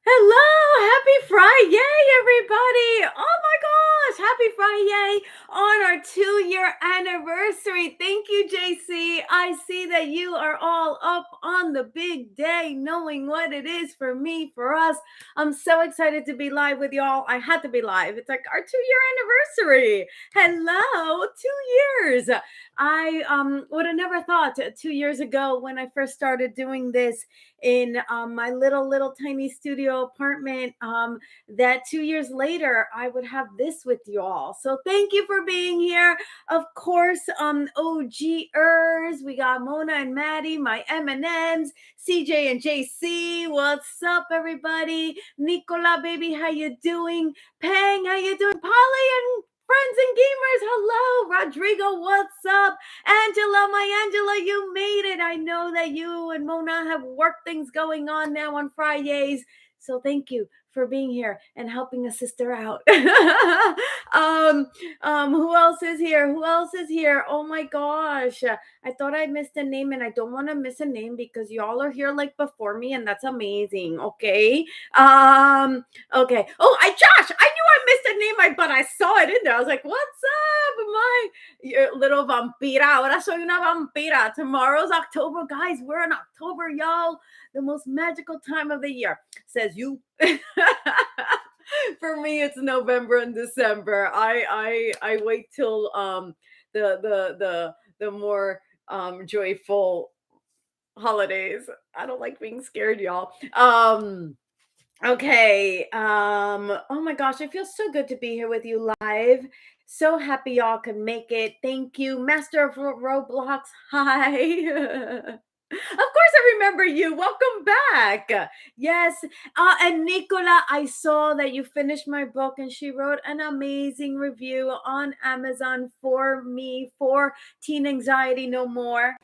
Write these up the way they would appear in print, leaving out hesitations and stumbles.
Hello, happy Fri-YAY, everybody. Oh my gosh, happy Fri-YAY on our 2-year anniversary. Thank you, JC. I see that you are all up on the big day, knowing what it is for me, for us. I'm so excited to be live with y'all. I had to be live. It's like our 2-year anniversary. Hello, 2 years. I would have never thought 2 years ago when I first started doing this in my little tiny studio apartment, that 2 years later I would have this with you all. So thank you for being here. Of course, OGers, we got Mona and Maddie, my M&Ms, CJ and JC. What's up, everybody? Nicola, baby, how you doing? Pang, how you doing? Polly and friends and gamers, hello. Rodrigo, what's up? Angela, my Angela, you made it. I know that you and Mona have work things going on now on Fridays. So thank you for being here and helping a sister out. Who else is here? Who else is here? Oh my gosh. I thought I missed a name and I don't want to miss a name because y'all are here like before me and that's amazing. Okay. Okay. Oh, Josh, I knew I missed a name, but I saw it in there. I was like, what's up, my little vampira? Ahora soy una vampira. Tomorrow's October, guys. We're in October, y'all. The most magical time of the year, says you. For me, it's November and December. I wait till the more joyful holidays. I don't like being scared, y'all. Okay. Oh my gosh, it feels so good to be here with you live. So happy y'all can make it. Thank you. Master of Roblox. Hi. Of course I remember you. Welcome back. Yes. And Nicola, I saw that you finished my book and she wrote an amazing review on Amazon for me for Teen Anxiety No More.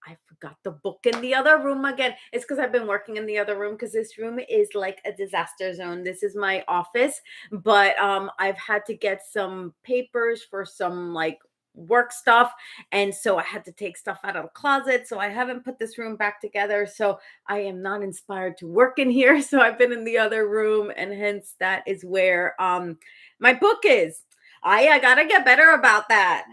I forgot the book in the other room again. It's because I've been working in the other room because this room is like a disaster zone. This is my office, but I've had to get some papers for some like work stuff, and so I had to take stuff out of the closet. So I haven't put this room back together. So I am not inspired to work in here. So I've been in the other room, and hence that is where my book is. I gotta get better about that.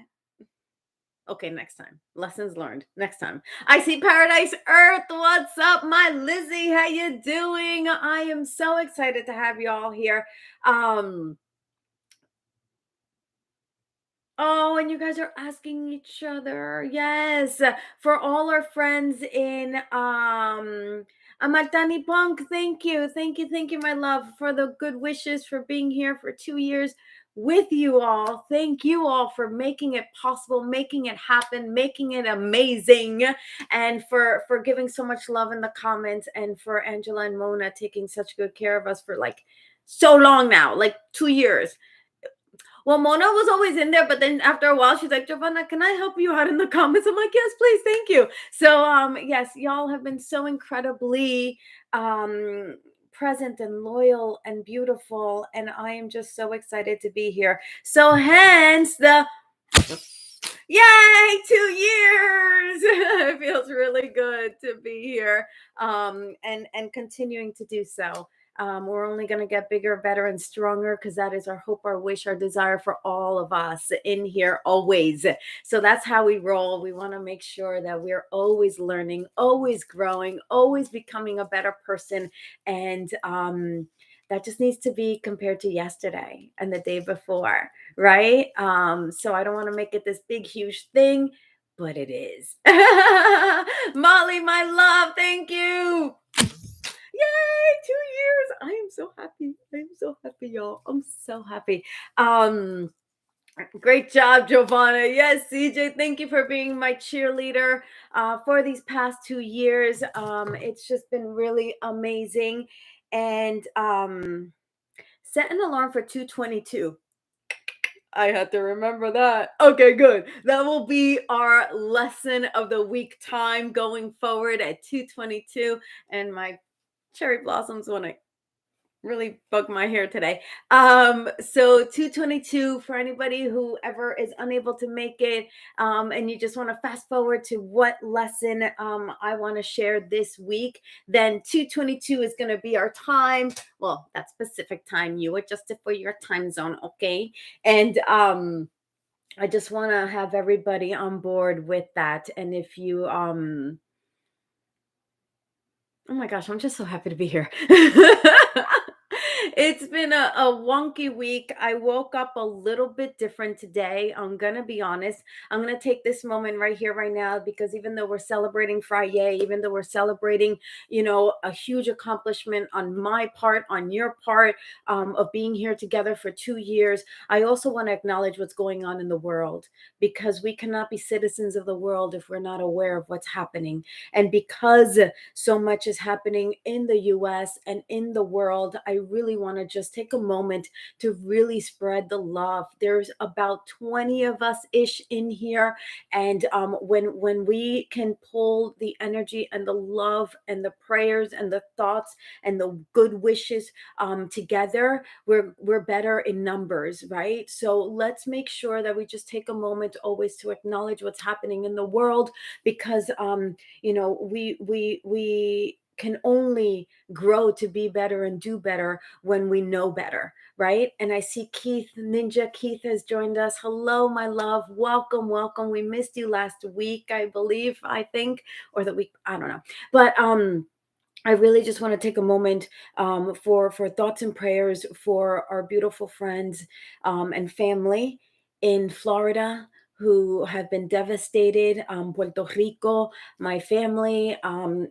Okay, next time. Lessons learned. Next time. I see Paradise Earth. What's up, my Lizzie? How you doing? I am so excited to have you all here. Oh, and you guys are asking each other. Yes. For all our friends in Amaltani Punk, thank you. Thank you. Thank you, my love, for the good wishes, for being here for 2 years with you all. Thank you all for making it possible, making it happen, making it amazing, and for giving so much love in the comments, and for Angela and Mona taking such good care of us for like so long now, like 2 years. Well, Mona was always in there, but then after a while, she's like, Jovanna, can I help you out in the comments? I'm like, yes, please, thank you. So, yes, y'all have been so incredibly present and loyal and beautiful, and I am just so excited to be here. So, hence the yay, 2 years. It feels really good to be here, and continuing to do so. We're only going to get bigger, better, and stronger because that is our hope, our wish, our desire for all of us in here always. So that's how we roll. We want to make sure that we're always learning, always growing, always becoming a better person. And that just needs to be compared to yesterday and the day before, right? So I don't want to make it this big, huge thing, but it is. Molly, my love, thank you. Yay, 2 years. I am so happy. I'm so happy, y'all. I'm so happy. Great job, Jovanna. Yes, CJ, thank you for being my cheerleader for these past 2 years. It's just been really amazing. And set an alarm for 2:22. I had to remember that. Okay, good. That will be our lesson of the week time going forward at 2:22. And my cherry blossoms when I really bugged my hair today. So 222 for anybody who ever is unable to make it, and you just want to fast forward to what lesson I want to share this week, then 222 is going to be our time. Well, that's Pacific time. You adjusted for your time zone, okay? And I just want to have everybody on board with that. And if you oh my gosh, I'm just so happy to be here. It's been a wonky week. I woke up a little bit different today. I'm going to be honest. I'm going to take this moment right here, right now, because even though we're celebrating Fri-YAY, even though we're celebrating, a huge accomplishment on my part, on your part, of being here together for 2 years, I also want to acknowledge what's going on in the world, because we cannot be citizens of the world if we're not aware of what's happening. And because so much is happening in the US and in the world, I really want to just take a moment to really spread the love. There's about 20 of us ish in here. And when we can pull the energy and the love and the prayers and the thoughts and the good wishes together, we're better in numbers, right? So let's make sure that we just take a moment always to acknowledge what's happening in the world, because we can only grow to be better and do better when we know better, right? And I see Keith, Ninja Keith has joined us. Hello, my love. Welcome, welcome. We missed you last week, I believe, I think, or the week, I don't know. But I really just want to take a moment for thoughts and prayers for our beautiful friends and family in Florida who have been devastated. Puerto Rico, my family,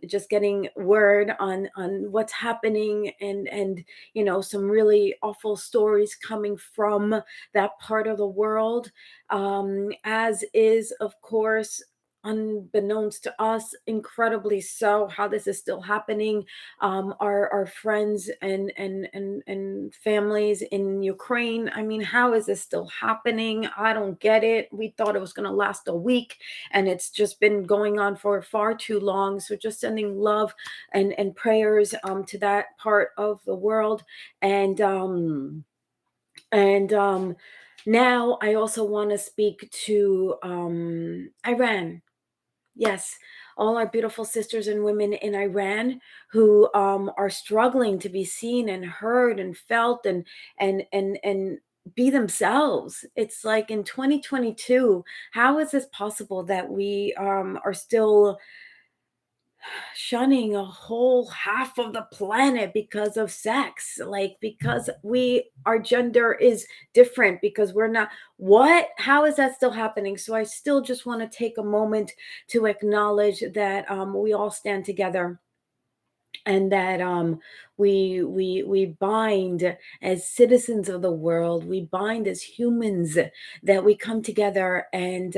just getting word on what's happening, and some really awful stories coming from that part of the world, as is, of course, unbeknownst to us, incredibly so, how this is still happening. Our friends and families in Ukraine. I mean, how is this still happening? I don't get it. We thought it was going to last a week, and it's just been going on for far too long. So just sending love and prayers to that part of the world. And now I also want to speak to Iran. Yes, all our beautiful sisters and women in Iran who are struggling to be seen and heard and felt, and be themselves. It's like in 2022, how is this possible that we are still shunning a whole half of the planet because of sex, like because our gender is different, because we're not, what, how is that still happening? So I still just want to take a moment to acknowledge that we all stand together, and that we bind as citizens of the world, we bind as humans, that we come together, and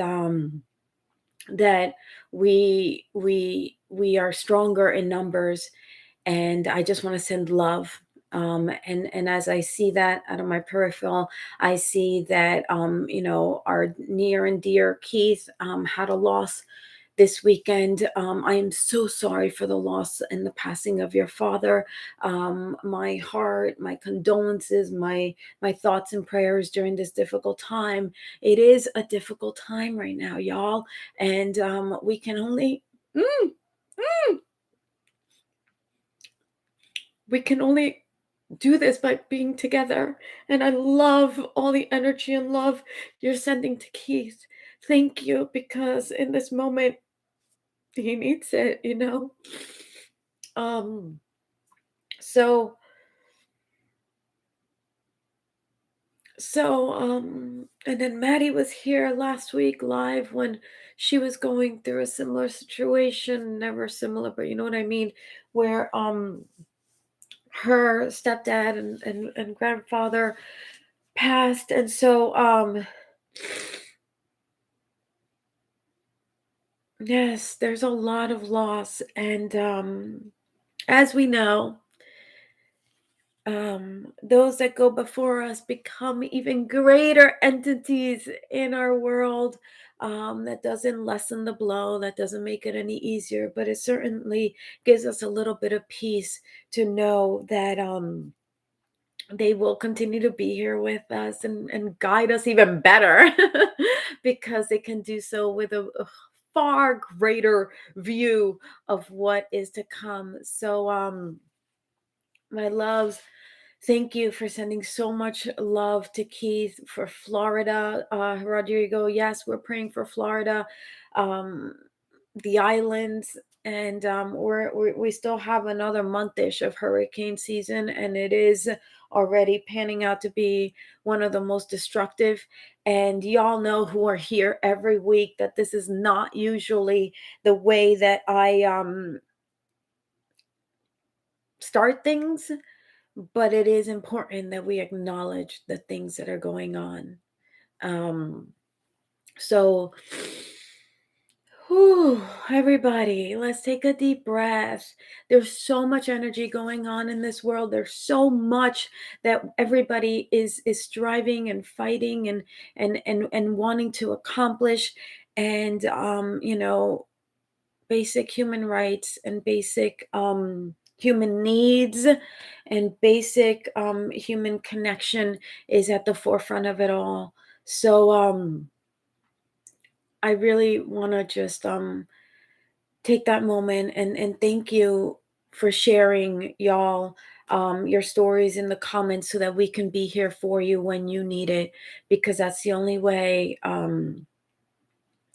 that we are stronger in numbers. And I just want to send love. And as I see that out of my peripheral, I see that our near and dear Keith had a loss this weekend. I am so sorry for the loss and the passing of your father. My heart, my condolences, my thoughts and prayers during this difficult time. It is a difficult time right now, y'all, and we can only. Mm, mm, we can only do this by being together. And I love all the energy and love you're sending to Keith. Thank you, because in this moment, he needs it. Um, so, and then Maddie was here last week live when she was going through a similar situation, never similar, but you know what I mean, where her stepdad and grandfather passed. And so yes, there's a lot of loss. And as we know, those that go before us become even greater entities in our world. That doesn't lessen the blow, that doesn't make it any easier, but it certainly gives us a little bit of peace to know that. they will continue to be here with us and guide us even better because they can do so with a far greater view of what is to come. So, my loves, thank you for sending so much love to Keith for Florida. Rodrigo, yes, we're praying for Florida, um, the islands, and we still have another month-ish of hurricane season, and it is already panning out to be one of the most destructive. And y'all know who are here every week that this is not usually the way that I start things, but it is important that we acknowledge the things that are going on. Um, so, whew, everybody, let's take a deep breath. There's so much energy going on in this world. There's so much that everybody is striving and fighting and wanting to accomplish. And basic human rights and basic human needs and basic human connection is at the forefront of it all. So I really want to just take that moment and thank you for sharing, y'all, your stories in the comments so that we can be here for you when you need it, because that's the only way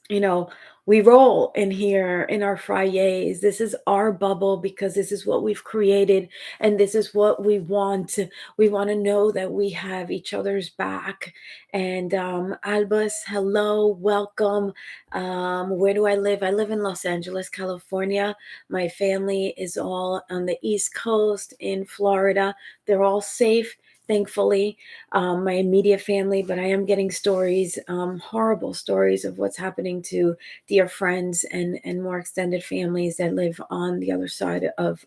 you know, we roll in here in our Fri-YAYs. This is our bubble because this is what we've created and this is what we want. We want to know that we have each other's back. And Albus, hello, welcome. Where do I live? I live in Los Angeles, California. My family is all on the East Coast in Florida. They're all safe, thankfully, my immediate family, but I am getting stories, horrible stories of what's happening to dear friends and more extended families that live on the other side of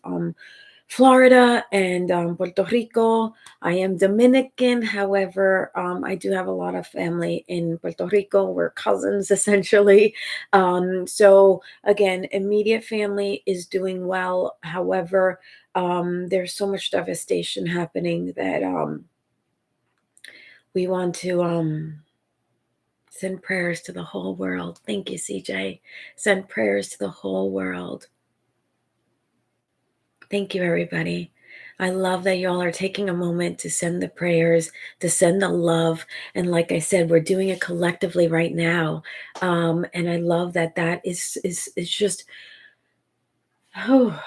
Florida and Puerto Rico. I am Dominican. However, I do have a lot of family in Puerto Rico. We're cousins essentially. So again, immediate family is doing well. However, there's so much devastation happening that we want to send prayers to the whole world. Thank you, CJ. Send prayers to the whole world. Thank you, everybody. I love that y'all are taking a moment to send the prayers, to send the love. And like I said, we're doing it collectively right now. And I love that that is just, oh,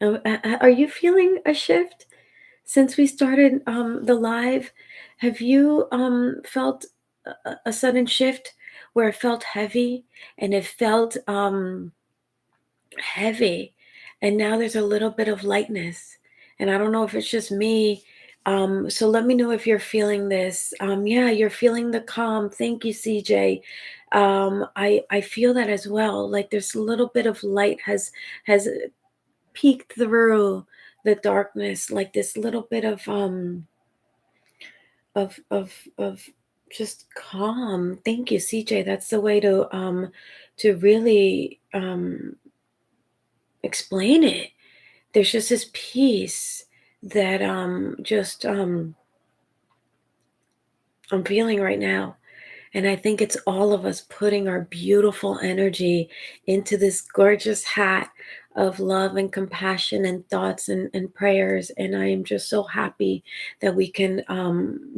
are you feeling a shift since we started the live? Have you felt a sudden shift where it felt heavy and it felt heavy, and now there's a little bit of lightness, and I don't know if it's just me. So let me know if you're feeling this. Yeah, you're feeling the calm. Thank you, CJ. I feel that as well. Like there's a little bit of light has peeked through the darkness, like this little bit of of just calm. Thank you, CJ. That's the way to really explain it. There's just this peace that just I'm feeling right now. And I think it's all of us putting our beautiful energy into this gorgeous hat of love and compassion and thoughts and prayers. And I am just so happy that we can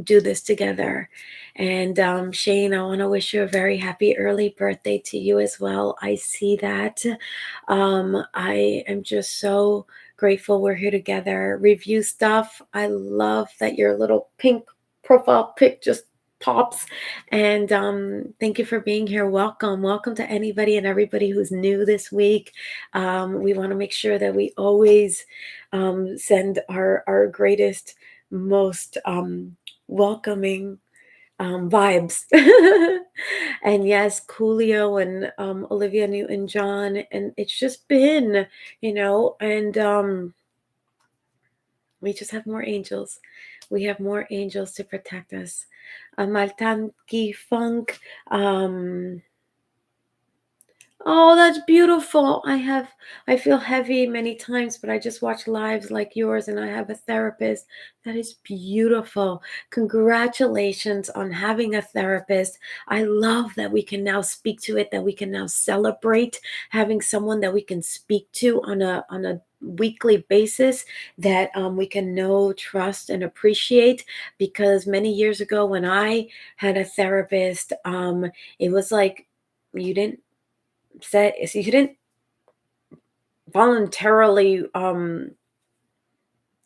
do this together. And Shane, I want to wish you a very happy early birthday to you as well. I see that. I am just so grateful we're here together. Review stuff. I love that your little pink profile pic just pops. And thank you for being here. Welcome to anybody and everybody who's new this week. We want to make sure that we always send our greatest, most welcoming vibes. And yes, Coolio and Olivia Newton-John, and it's just been, and we just have more angels. We have more angels to protect us. Maltanki Funk. Oh, that's beautiful. I feel heavy many times, but I just watch lives like yours and I have a therapist. That is beautiful. Congratulations on having a therapist. I love that we can now speak to it, that we can now celebrate having someone that we can speak to on a weekly basis that we can know, trust, and appreciate. Because many years ago when I had a therapist, it was like you didn't said so you didn't voluntarily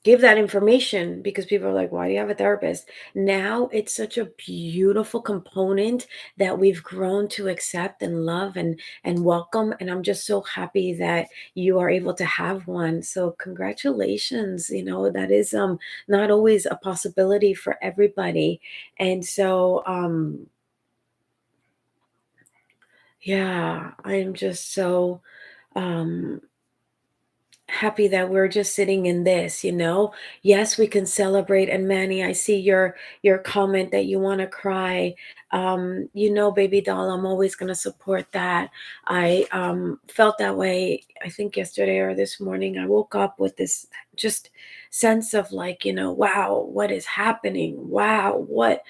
give that information because people are like, why do you have a therapist? Now it's such a beautiful component that we've grown to accept and love and welcome. And I'm just so happy that you are able to have one. So congratulations. That is not always a possibility for everybody. And so yeah, I am just so um happy that we're just sitting in this. Yes, we can celebrate. And Manny, I see your comment that you want to cry. Baby doll, I'm always going to support that. I felt that way, I think yesterday or this morning. I woke up with this just sense of like, wow, what is happening? Wow, what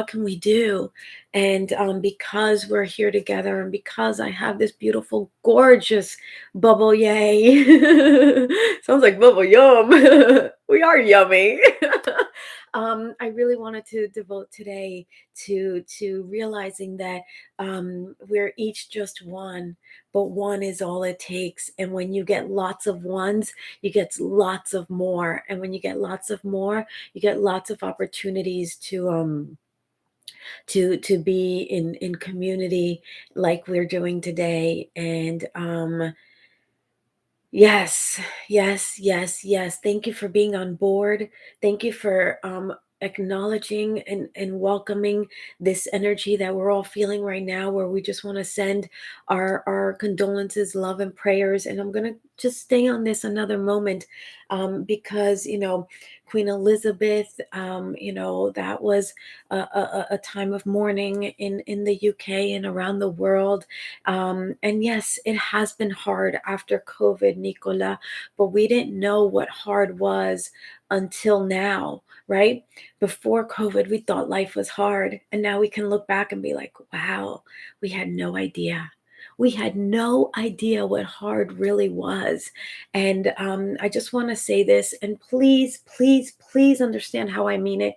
can we do? And because we're here together, and because I have this beautiful, gorgeous bubble yay. Sounds like bubble yum. We are yummy. I really wanted to devote today to realizing that we're each just one, but one is all it takes. And when you get lots of ones, you get lots of more. And when you get lots of more, you get lots of opportunities to be in community like we're doing today. And yes, yes, yes, yes. Thank you for being on board. Thank you for acknowledging and welcoming this energy that we're all feeling right now, where we just want to send our condolences, love, and prayers. And I'm gonna just stay on this another moment because Queen Elizabeth, that was a time of mourning in the UK and around the world. And yes, it has been hard after COVID, Nicola, but we didn't know what hard was until now, right? Before COVID, we thought life was hard. And now we can look back and be like, wow, we had no idea. We had no idea what hard really was. And I just want to say this, and please, please, please understand how I mean it.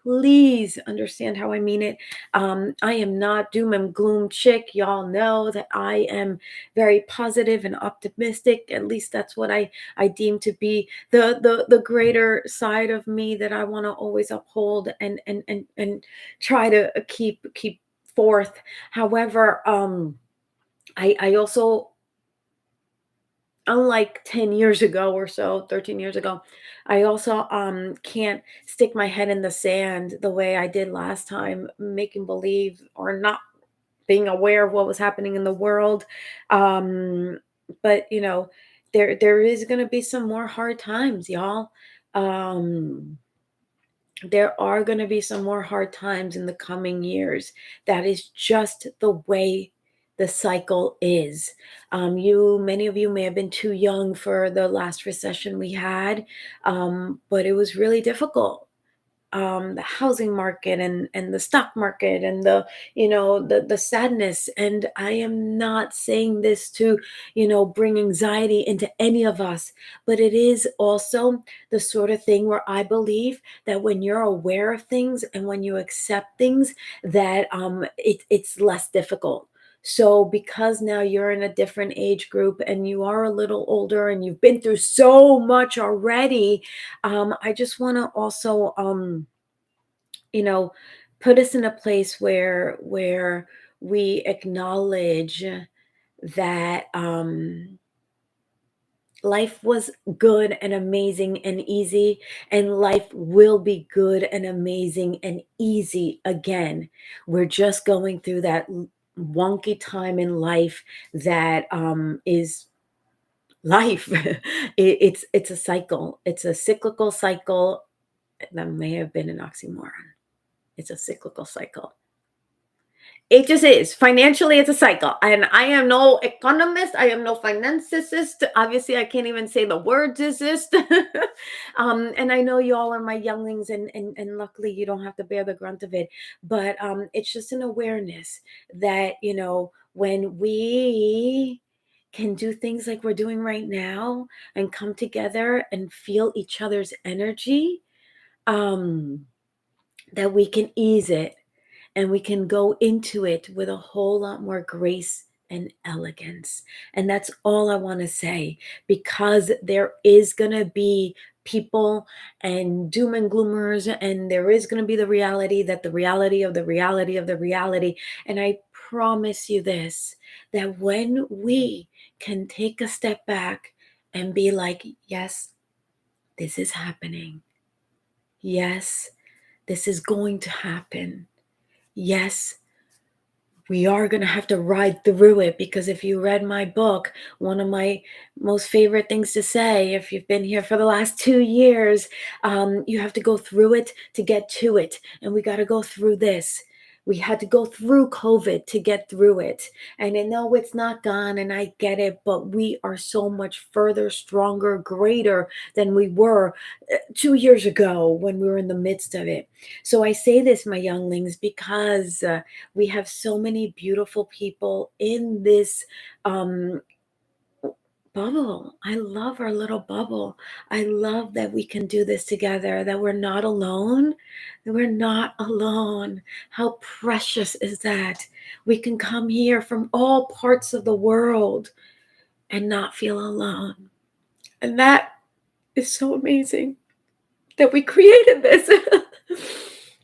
Please understand how I mean it. I am not doom and gloom chick. Y'all know that I am very positive and optimistic. At least that's what I deem to be the greater side of me that I want to always uphold and try to keep forth. However, I also, unlike 10 years ago or so, 13 years ago, I also can't stick my head in the sand the way I did last time, making believe or not being aware of what was happening in the world. But there is going to be some more hard times, y'all. um there are going to be some more hard times in the coming years. That is just the way the cycle is. Many of you may have been too young for the last recession we had, but it was really difficult. The housing market and the stock market and the sadness. And I am not saying this to bring anxiety into any of us, but it is also the sort of thing where I believe that when you're aware of things and when you accept things, that it's less difficult. So because now you're in a different age group and you are a little older and you've been through so much already, I just want to also you know put us in a place where we acknowledge that life was good and amazing and easy, and life will be good and amazing and easy again. We're just going through that wonky time in life that is life. It's a cycle. It's a cyclical cycle. That may have been an oxymoron. It's a cyclical cycle. It just is. Financially, it's a cycle. And I am no economist. I am no financist. Obviously, I can't even say the word desist. And I know you all are my younglings, and luckily you don't have to bear the grunt of it. But it's just an awareness that, when we can do things like we're doing right now and come together and feel each other's energy, um, that we can ease it and we can go into it with a whole lot more grace and elegance. And that's all I want to say, because there is going to be people and doom and gloomers, and there is going to be the reality that the reality of the reality of the reality. And I promise you this, that when we can take a step back and be like, yes, this is happening. Yes, this is going to happen. Yes, we are going to have to ride through it, because if you read my book, one of my most favorite things to say, if you've been here for the last 2 years, you have to go through it to get to it. And we got to go through this. We had to go through COVID to get through it. And I know it's not gone, and I get it, but we are so much further, stronger, greater than we were 2 years ago when we were in the midst of it. So I say this, my younglings, because we have so many beautiful people in this bubble. I love our little bubble. I love that we can do this together, that we're not alone, that we're not alone. How precious is that? We can come here from all parts of the world and not feel alone. And that is so amazing that we created this.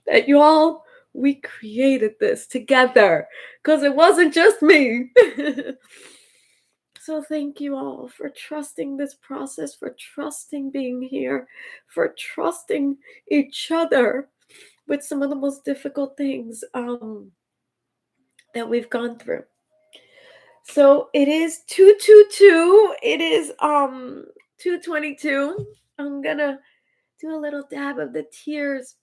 That y'all, we created this together, because it wasn't just me. So thank you all for trusting this process, for trusting being here, for trusting each other with some of the most difficult things that we've gone through. So it is 222. It is 222. I'm gonna do a little dab of the tears.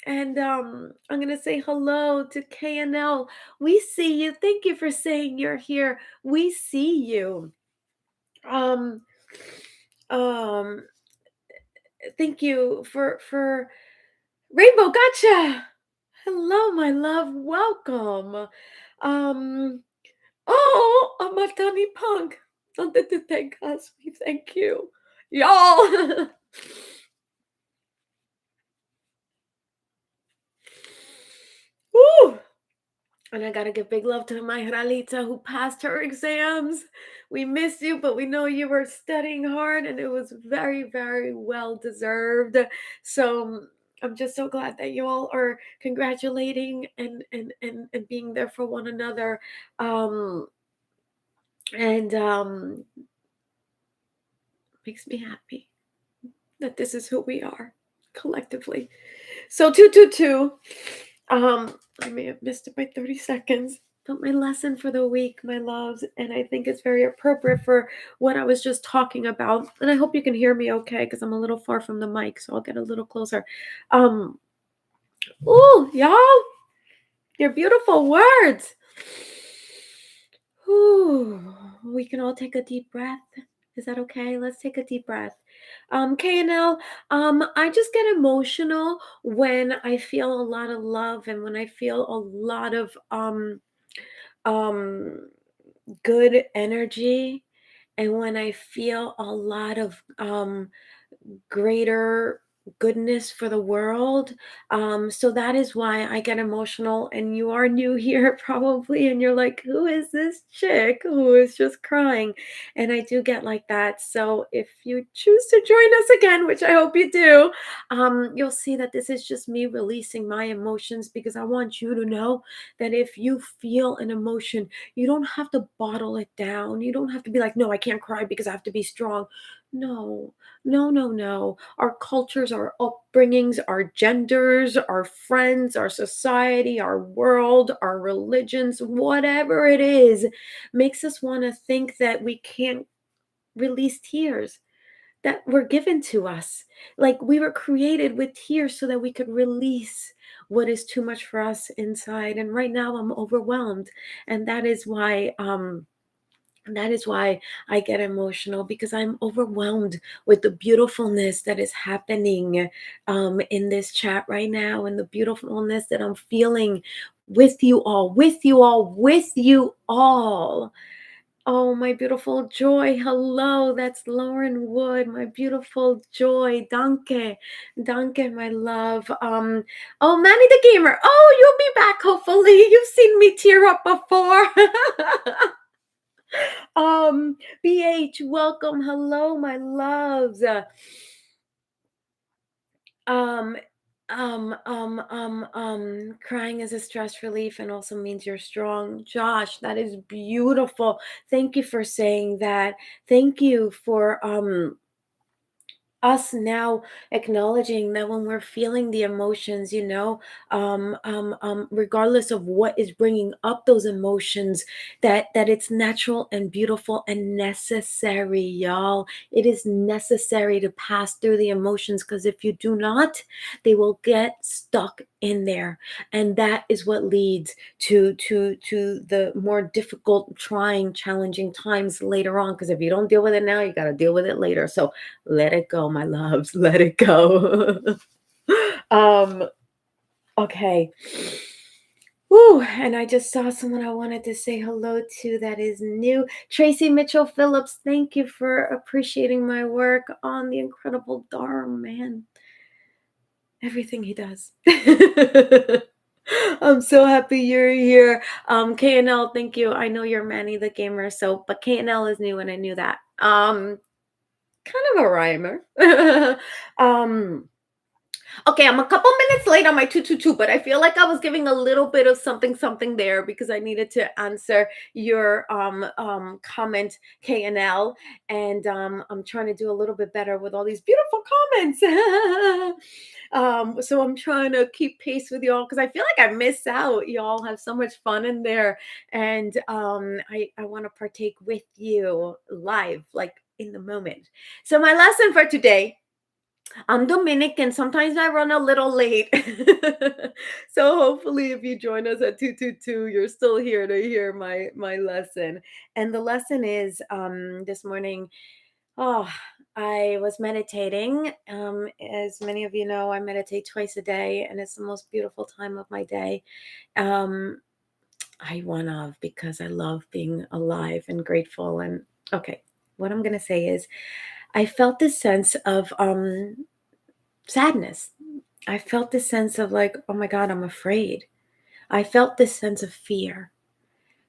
And I'm gonna say hello to KNL. We see you. Thank you for saying you're here. We see you. Um, um, thank you for Rainbow. Gotcha. Hello, my love. Welcome. Um, oh, Amatani Punk. Something to thank us. We thank you, y'all. Woo! And I gotta give big love to my Ralita who passed her exams. We miss you, but we know you were studying hard, and it was very, very well deserved. So I'm just so glad that you all are congratulating and being there for one another. Um, and Makes me happy that this is who we are collectively. So 222. I may have missed it by 30 seconds, but my lesson for the week, my loves, and I think it's very appropriate for what I was just talking about. And I hope you can hear me okay, because I'm a little far from the mic, so I'll get a little closer. Ooh, y'all, your beautiful words. Ooh, we can all take a deep breath. Is that okay? Let's take a deep breath. KNL, I just get emotional when I feel a lot of love, and when I feel a lot of um good energy, and when I feel a lot of greater goodness for the world. So that is why I get emotional. And you are new here probably, and you're like, who is this chick who is just crying? And I do get like that. So if you choose to join us again, which I hope you do, you'll see that this is just me releasing my emotions, because I want you to know that if you feel an emotion, you don't have to bottle it down. You don't have to be like, no, I can't cry because I have to be strong. No, no, no, no. Our cultures, our upbringings, our genders, our friends, our society, our world, our religions, whatever it is, makes us want to think that we can't release tears. that were given to us. Like we were created with tears so that we could release what is too much for us inside. And right now I'm overwhelmed. And that is why I get emotional, because I'm overwhelmed with the beautifulness that is happening in this chat right now, and the beautifulness that I'm feeling with you all, with you all, with you all. Oh, my beautiful Joy. Hello, that's Lauren Wood, my beautiful Joy. Danke. Danke, my love. Oh, Manny the Gamer. Oh, you'll be back, hopefully. You've seen me tear up before. BH, welcome. Hello, my loves. Um, crying is a stress relief and also means you're strong. Josh, that is beautiful. Thank you for saying that. Thank you for us now acknowledging that when we're feeling the emotions, regardless of what is bringing up those emotions, that it's natural and beautiful and necessary, y'all. It is necessary to pass through the emotions, because if you do not, they will get stuck in there, and that is what leads to the more difficult, trying, challenging times later on. Because if you don't deal with it now, you got to deal with it later. So let it go, my loves. Let it go. um, okay. Woo, and I just saw someone I wanted to say hello to that is new. Tracy Mitchell Phillips, thank you for appreciating my work on the incredible Dhar, man. Everything he does. I'm so happy you're here. KNL, thank you. I know you're Manny the Gamer, but KNL is new and I knew that. Kind of a rhymer. Okay, I'm a couple minutes late on my 222, but I feel like I was giving a little bit of something there because I needed to answer your comment, KNL, and I'm trying to do a little bit better with all these beautiful comments. So I'm trying to keep pace with y'all because I feel like I miss out. Y'all have so much fun in there, and I want to partake with you live, like in the moment. So my lesson for today, I'm Dominican. Sometimes I run a little late. So hopefully if you join us at 222, you're still here to hear my lesson. And the lesson is this morning, oh, I was meditating. As many of you know, I meditate twice a day, and it's the most beautiful time of my day. One of, because I love being alive and grateful. And okay, what I'm gonna say is I felt this sense of sadness. I felt this sense of like, oh my God, I'm afraid. I felt this sense of fear.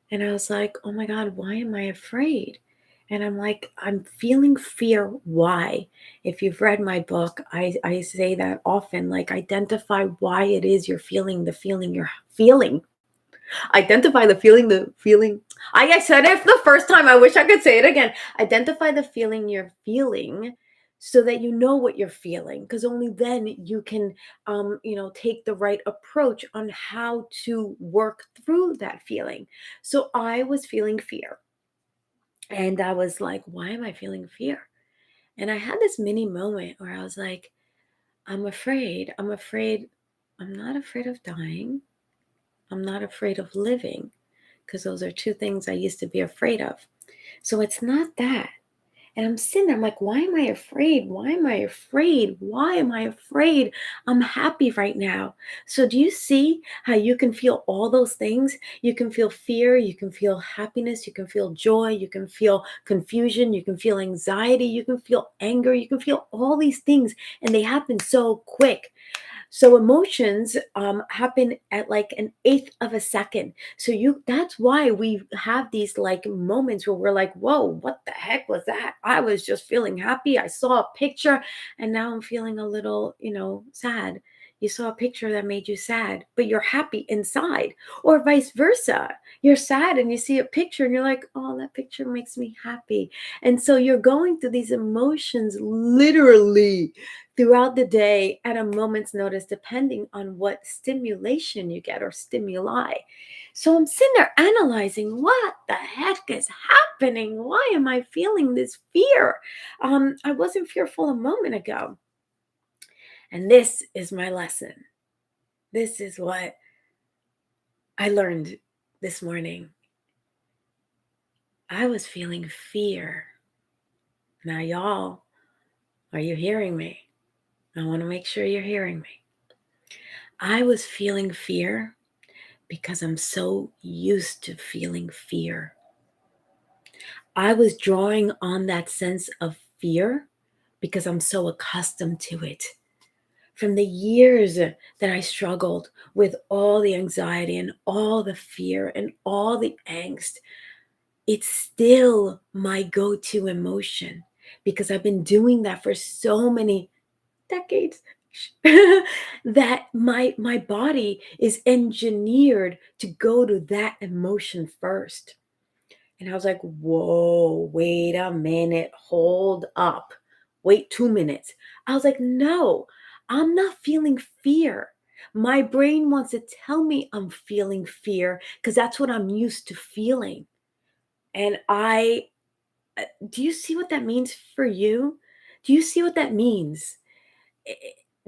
And I was like, oh my God, why am I afraid? And I'm like, I'm feeling fear. Why? If you've read my book, I say that often, like identify why it is you're feeling the feeling you're feeling. Identify the feeling. I said it the first time. I wish I could say it again. Identify the feeling you're feeling so that you know what you're feeling, because only then you can, take the right approach on how to work through that feeling. So I was feeling fear, and I was like, why am I feeling fear? And I had this mini moment where I was like, I'm afraid. I'm afraid. I'm not afraid of dying. I'm not afraid of living, because those are two things I used to be afraid of. So it's not that. And I'm sitting there, I'm like, why am I afraid? Why am I afraid? Why am I afraid? I'm happy right now. So do you see how you can feel all those things? You can feel fear, you can feel happiness, you can feel joy, you can feel confusion, you can feel anxiety, you can feel anger, you can feel all these things, and they happen so quick. So emotions happen at like an eighth of a second. So that's why we have these like moments where we're like, whoa, what the heck was that? I was just feeling happy. I saw a picture and now I'm feeling a little, sad. you saw a picture that made you sad, but you're happy inside, or vice versa. You're sad and you see a picture and you're like, oh, that picture makes me happy. And so you're going through these emotions literally throughout the day at a moment's notice, depending on what stimulation you get or stimuli. So I'm sitting there analyzing what the heck is happening. Why am I feeling this fear? I wasn't fearful a moment ago. And this is my lesson. This is what I learned this morning. I was feeling fear. Now, y'all, are you hearing me? I want to make sure you're hearing me. I was feeling fear because I'm so used to feeling fear. I was drawing on that sense of fear because I'm so accustomed to it. From the years that I struggled with all the anxiety and all the fear and all the angst, it's still my go-to emotion because I've been doing that for so many decades that my body is engineered to go to that emotion first. And I was like, whoa, wait a minute, hold up, wait 2 minutes. I was like, no, I'm not feeling fear. My brain wants to tell me I'm feeling fear because that's what I'm used to feeling. And do you see what that means for you? Do you see what that means?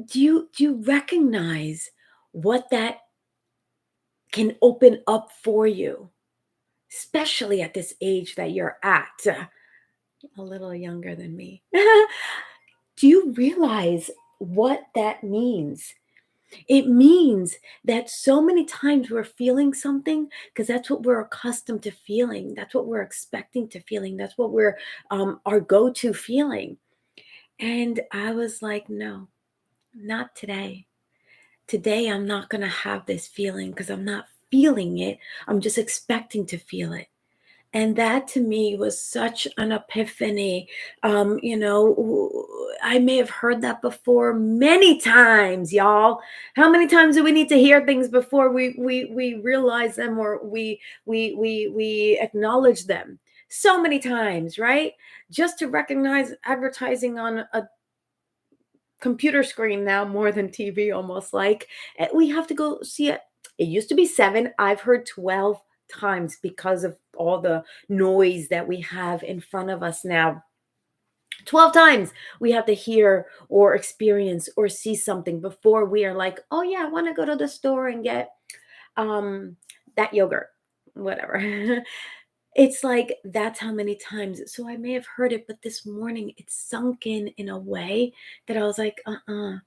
Do you recognize what that can open up for you, especially at this age that you're at? A little younger than me. Do you realize what that means? It means that so many times we're feeling something because that's what we're accustomed to feeling. That's what we're expecting to feeling. That's what we're our go-to feeling. And I was like, no, not today. Today I'm not going to have this feeling because I'm not feeling it. I'm just expecting to feel it. And that to me was such an epiphany. I may have heard that before many times, y'all. How many times do we need to hear things before we realize them or we acknowledge them? So many times, right? Just to recognize advertising on a computer screen now more than TV, almost like we have to go see it. It used to be 7. I've heard 12 times because of all the noise that we have in front of us now. 12 times we have to hear or experience or see something before we are like, oh yeah, I want to go to the store and get that yogurt, whatever. It's like that's how many times. So I may have heard it, but this morning it sunk in a way that I was like, I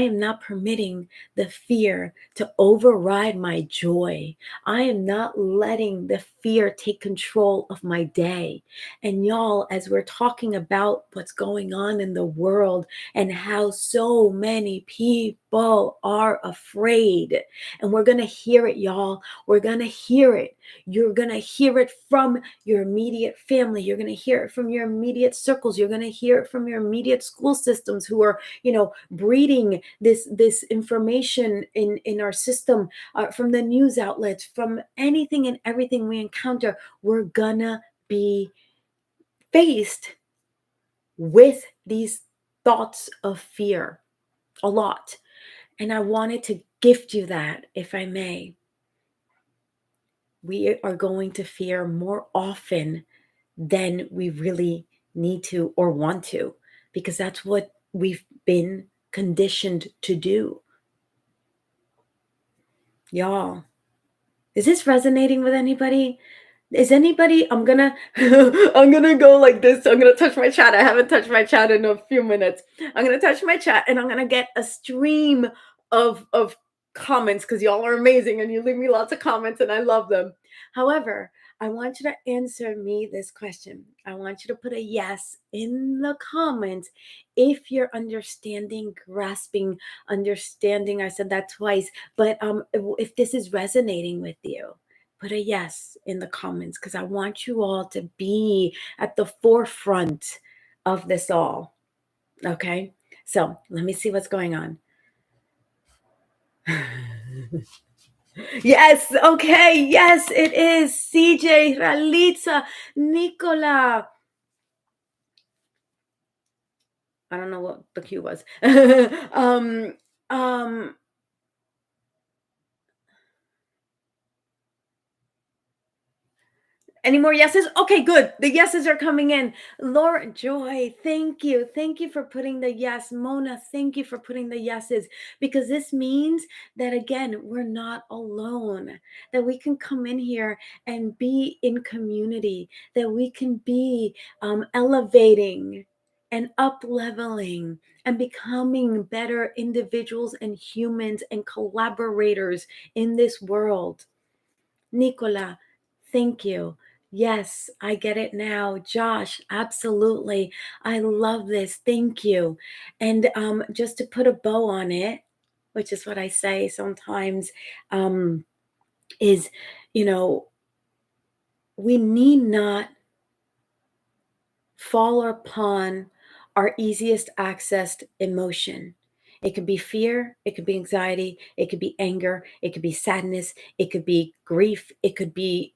am not permitting the fear to override my joy. I am not letting the fear take control of my day. And y'all, as we're talking about what's going on in the world and how so many people are afraid, and we're going to hear it, y'all. We're going to hear it. You're going to hear it from your immediate family. You're going to hear it from your immediate circles. You're going to hear it from your immediate school systems who are, breeding this information in our system, from the news outlets, from anything and everything we encounter. We're going to be faced with these thoughts of fear a lot. And I wanted to gift you that, if I may. We are going to fear more often than we really need to or want to, because that's what we've been conditioned to do. Y'all, is this resonating with anybody? Is anybody, I'm gonna go like this. I'm gonna touch my chat. I haven't touched my chat in a few minutes. I'm gonna touch my chat and I'm gonna get a stream of comments because y'all are amazing and you leave me lots of comments and I love them. However, I want you to answer me this question. I want you to put a yes in the comments if you're understanding, grasping, understanding. I said that twice, but if this is resonating with you, put a yes in the comments because I want you all to be at the forefront of this all. Okay, so let me see what's going on. Yes, okay, yes, it is. CJ, Ralitza, Nicola. I don't know what the cue was. um, um, Any more yeses? Okay, good. The yeses are coming in. Laura Joy, thank you. Thank you for putting the yes. Mona, thank you for putting the yeses, because this means that, again, we're not alone, that we can come in here and be in community, that we can be elevating and up leveling and becoming better individuals and humans and collaborators in this world. Nicola, thank you. Yes, I get it now. Josh, absolutely. I love this. Thank you. And just to put a bow on it, which is what I say sometimes, is, you know, we need not fall upon our easiest accessed emotion. It could be fear, it could be anxiety, it could be anger, it could be sadness, it could be grief, it could be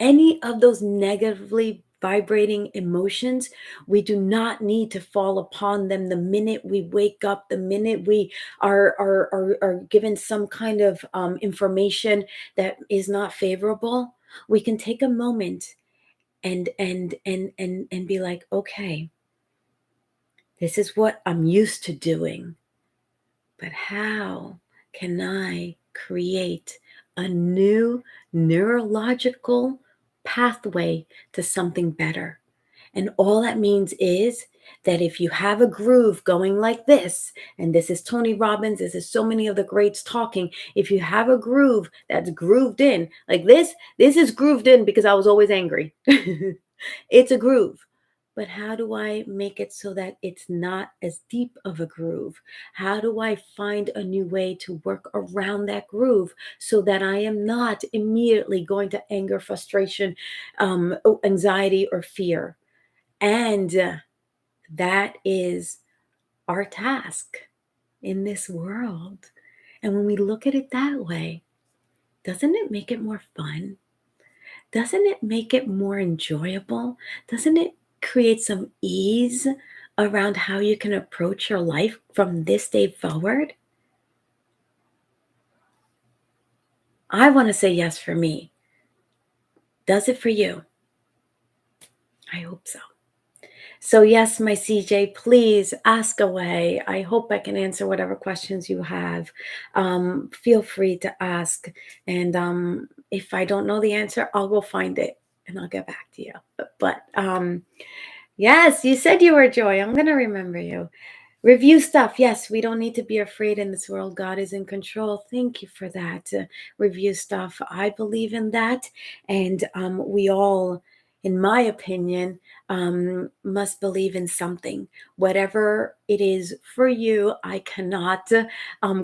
any of those negatively vibrating emotions. We do not need to fall upon them the minute we wake up, the minute we are given some kind of information that is not favorable. We can take a moment and be like, okay, this is what I'm used to doing, but how can I create a new neurological pathway to something better? And all that means is that if you have a groove going like this, and this is Tony Robbins, this is so many of the greats talking. If you have a groove that's grooved in like this is grooved in because I was always angry. It's a groove. But how do I make it so that it's not as deep of a groove? How do I find a new way to work around that groove so that I am not immediately going to anger, frustration, anxiety, or fear? And that is our task in this world. And when we look at it that way, doesn't it make it more fun? Doesn't it make it more enjoyable? Doesn't it create some ease around how you can approach your life from this day forward? I want to say yes for me. Does it for you? I hope so. So, yes, my CJ, please ask away. I hope I can answer whatever questions you have. Feel free to ask. And if I don't know the answer, I'll go find it and I'll get back to you. But yes, you said you were Joy. I'm going to remember you. Review stuff. Yes, we don't need to be afraid in this world. God is in control. Thank you for that. Review stuff. I believe in that. And we all, in my opinion, must believe in something. Whatever it is for you, I cannot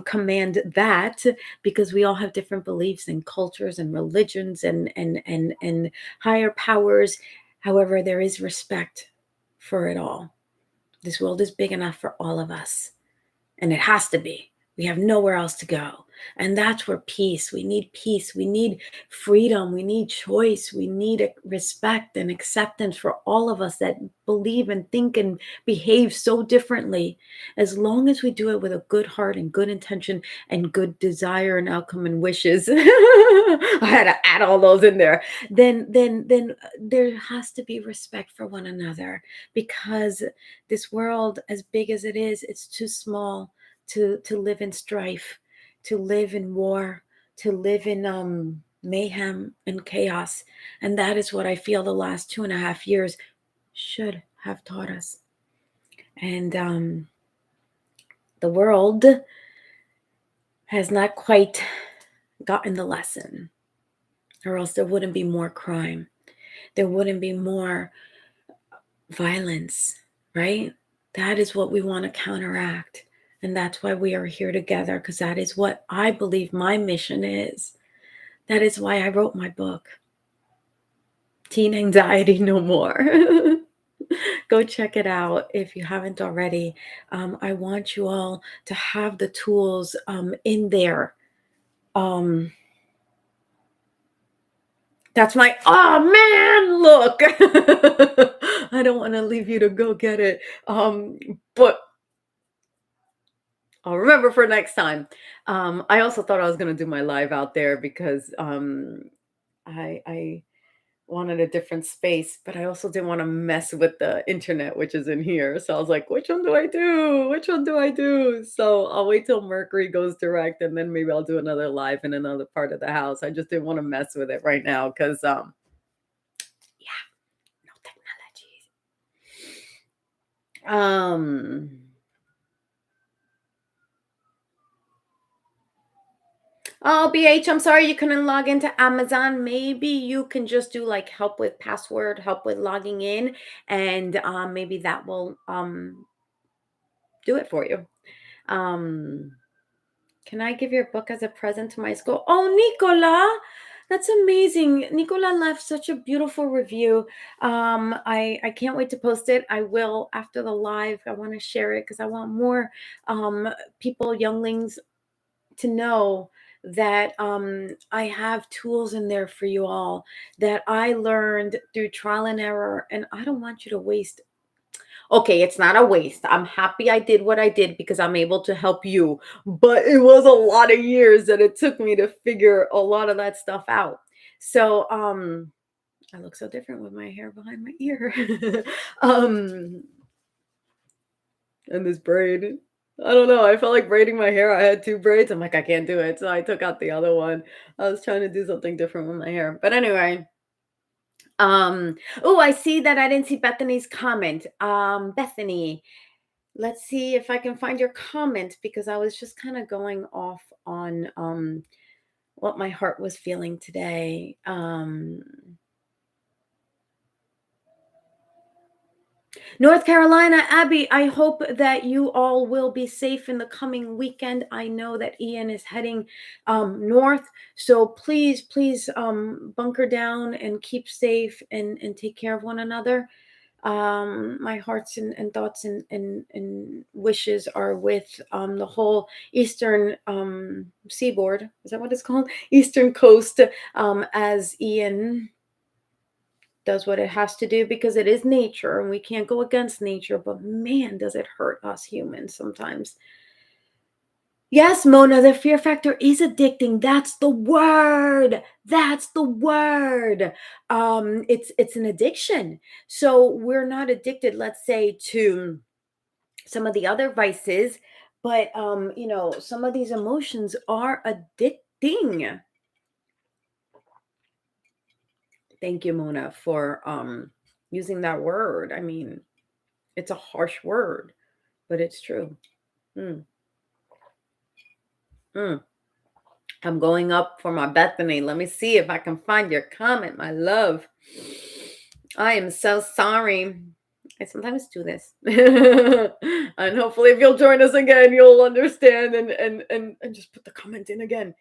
command that, because we all have different beliefs and cultures and religions and higher powers. However, there is respect for it all. This world is big enough for all of us, and it has to be. We have nowhere else to go. And that's where peace, we need peace. We need freedom. We need choice. We need respect and acceptance for all of us that believe and think and behave so differently. As long as we do it with a good heart and good intention and good desire and outcome and wishes, I had to add all those in there. Then there has to be respect for one another, because this world, as big as it is, it's too small to live in strife, to live in war, to live in mayhem and chaos. And that is what I feel the last 2.5 years should have taught us. And the world has not quite gotten the lesson, or else there wouldn't be more crime. There wouldn't be more violence, right? That is what we want to counteract. And that's why we are here together, because that is what I believe my mission is. That is why I wrote my book, Teen Anxiety No More. Go check it out if you haven't already. I want you all to have the tools in there. Um, that's my, oh man, look. I don't want to leave you to go get it. But I'll remember for next time. I also thought I was gonna do my live out there because I wanted a different space, but I also didn't want to mess with the internet, which is in here. So I was like, which one do I do? Which one do I do? So I'll wait till Mercury goes direct and then maybe I'll do another live in another part of the house. I just didn't want to mess with it right now because yeah, no technologies. Oh, BH, I'm sorry you couldn't log into Amazon. Maybe you can just do like help with password, help with logging in, and maybe that will do it for you. Can I give your book as a present to my school? Oh, Nicola, that's amazing. Nicola left such a beautiful review. I can't wait to post it. I will after the live. I want to share it because I want more people, younglings, to know that I have tools in there for you all that I learned through trial and error, and I don't want you to waste. Okay, it's not a waste. I'm happy I did what I did because I'm able to help you. But it was a lot of years that it took me to figure a lot of that stuff out. So, I look so different with my hair behind my ear. um, and this braid. I don't know. I felt like braiding my hair. I had two braids. I'm like, I can't do it. So I took out the other one. I was trying to do something different with my hair. But anyway, oh, I see that I didn't see Bethany's comment. Bethany, let's see if I can find your comment because I was just kind of going off on what my heart was feeling today. North Carolina, Abby, I hope that you all will be safe in the coming weekend. I know that Ian is heading north. So please, please bunker down and keep safe and take care of one another. My hearts and thoughts and wishes are with the whole eastern seaboard. Is that what it's called? Eastern coast, as Ian does what it has to do because it is nature and we can't go against nature, but man, does it hurt us humans sometimes. Yes, Mona, the fear factor is addicting. That's the word. That's the word. It's an addiction. So we're not addicted, let's say, to some of the other vices, but some of these emotions are addicting. Thank you, Mona, for using that word. I mean, it's a harsh word, but it's true. Mm, mm. I'm going up for my Bethany. Let me see if I can find your comment, my love. I am so sorry. I sometimes do this. And hopefully if you'll join us again, you'll understand and just put the comment in again.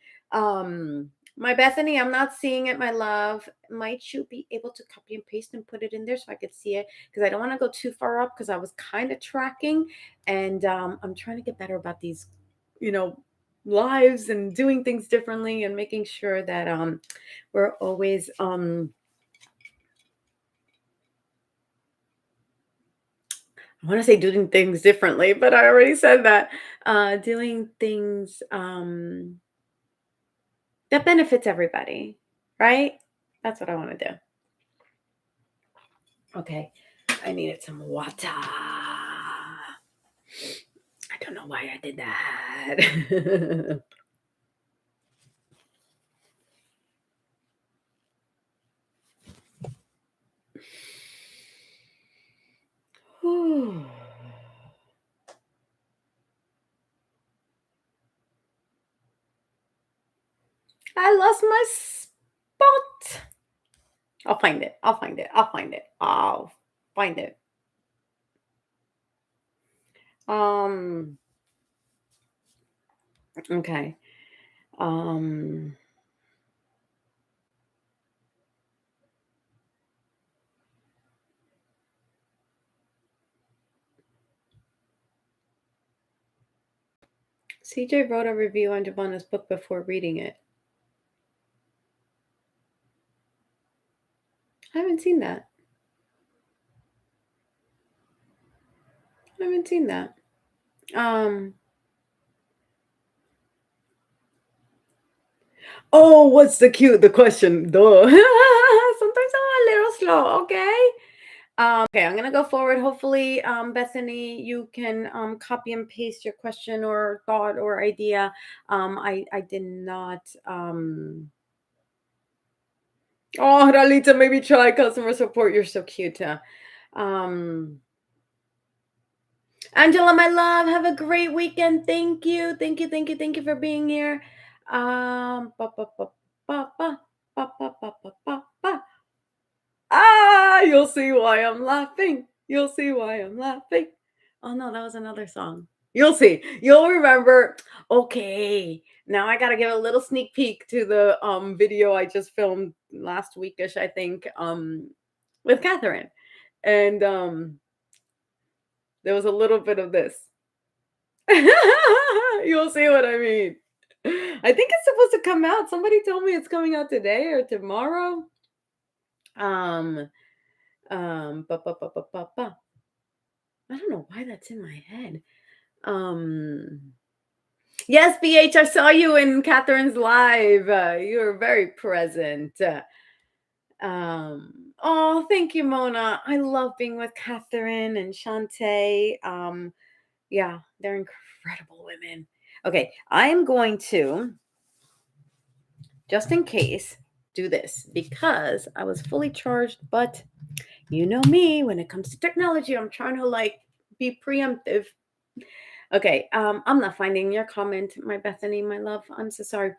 My Bethany, I'm not seeing it, my love. Might you be able to copy and paste and put it in there so I could see it? Because I don't want to go too far up because I was kind of tracking and I'm trying to get better about these, you know, lives and doing things differently and making sure that we're always I want to say doing things differently, but I already said that. Doing things that benefits everybody, right? That's what I want to do. Okay, I needed some water. I don't know why I did that. Whew. I lost my spot. I'll find it. I'll find it. I'll find it. I'll find it. Um. Okay. Um. CJ wrote a review on Jovanna's book before reading it. I haven't seen that. I haven't seen that. Oh, what's the question? Duh. Sometimes I'm a little slow, okay? Okay, I'm gonna go forward. Hopefully, Bethany, you can copy and paste your question or thought or idea. I did not oh, Ralita, maybe try customer support. You're so cute. Um Angela, my love, have a great weekend. Thank you. Thank you. Thank you. Thank you for being here. Ba, ba, ba, ba, ba, ba, ba, ba, ba, ba, ba. Ah, you'll see why I'm laughing. You'll see why I'm laughing. Oh no, that was another song. You'll see. You'll remember. Okay. Now I gotta give a little sneak peek to the video I just filmed last weekish, I think, with Catherine. And there was a little bit of this. You'll see what I mean. I think it's supposed to come out. Somebody told me it's coming out today or tomorrow. Um, ba, ba, ba, ba, ba, ba. I don't know why that's in my head. Yes, BH, I saw you in Catherine's live. You were very present. Oh, thank you, Mona. I love being with Catherine and Shantae. Yeah, they're incredible women. Okay, I'm going to, just in case, do this because I was fully charged, but you know me, when it comes to technology, I'm trying to like be preemptive. Okay, I'm not finding your comment, my Bethany, my love. I'm so sorry.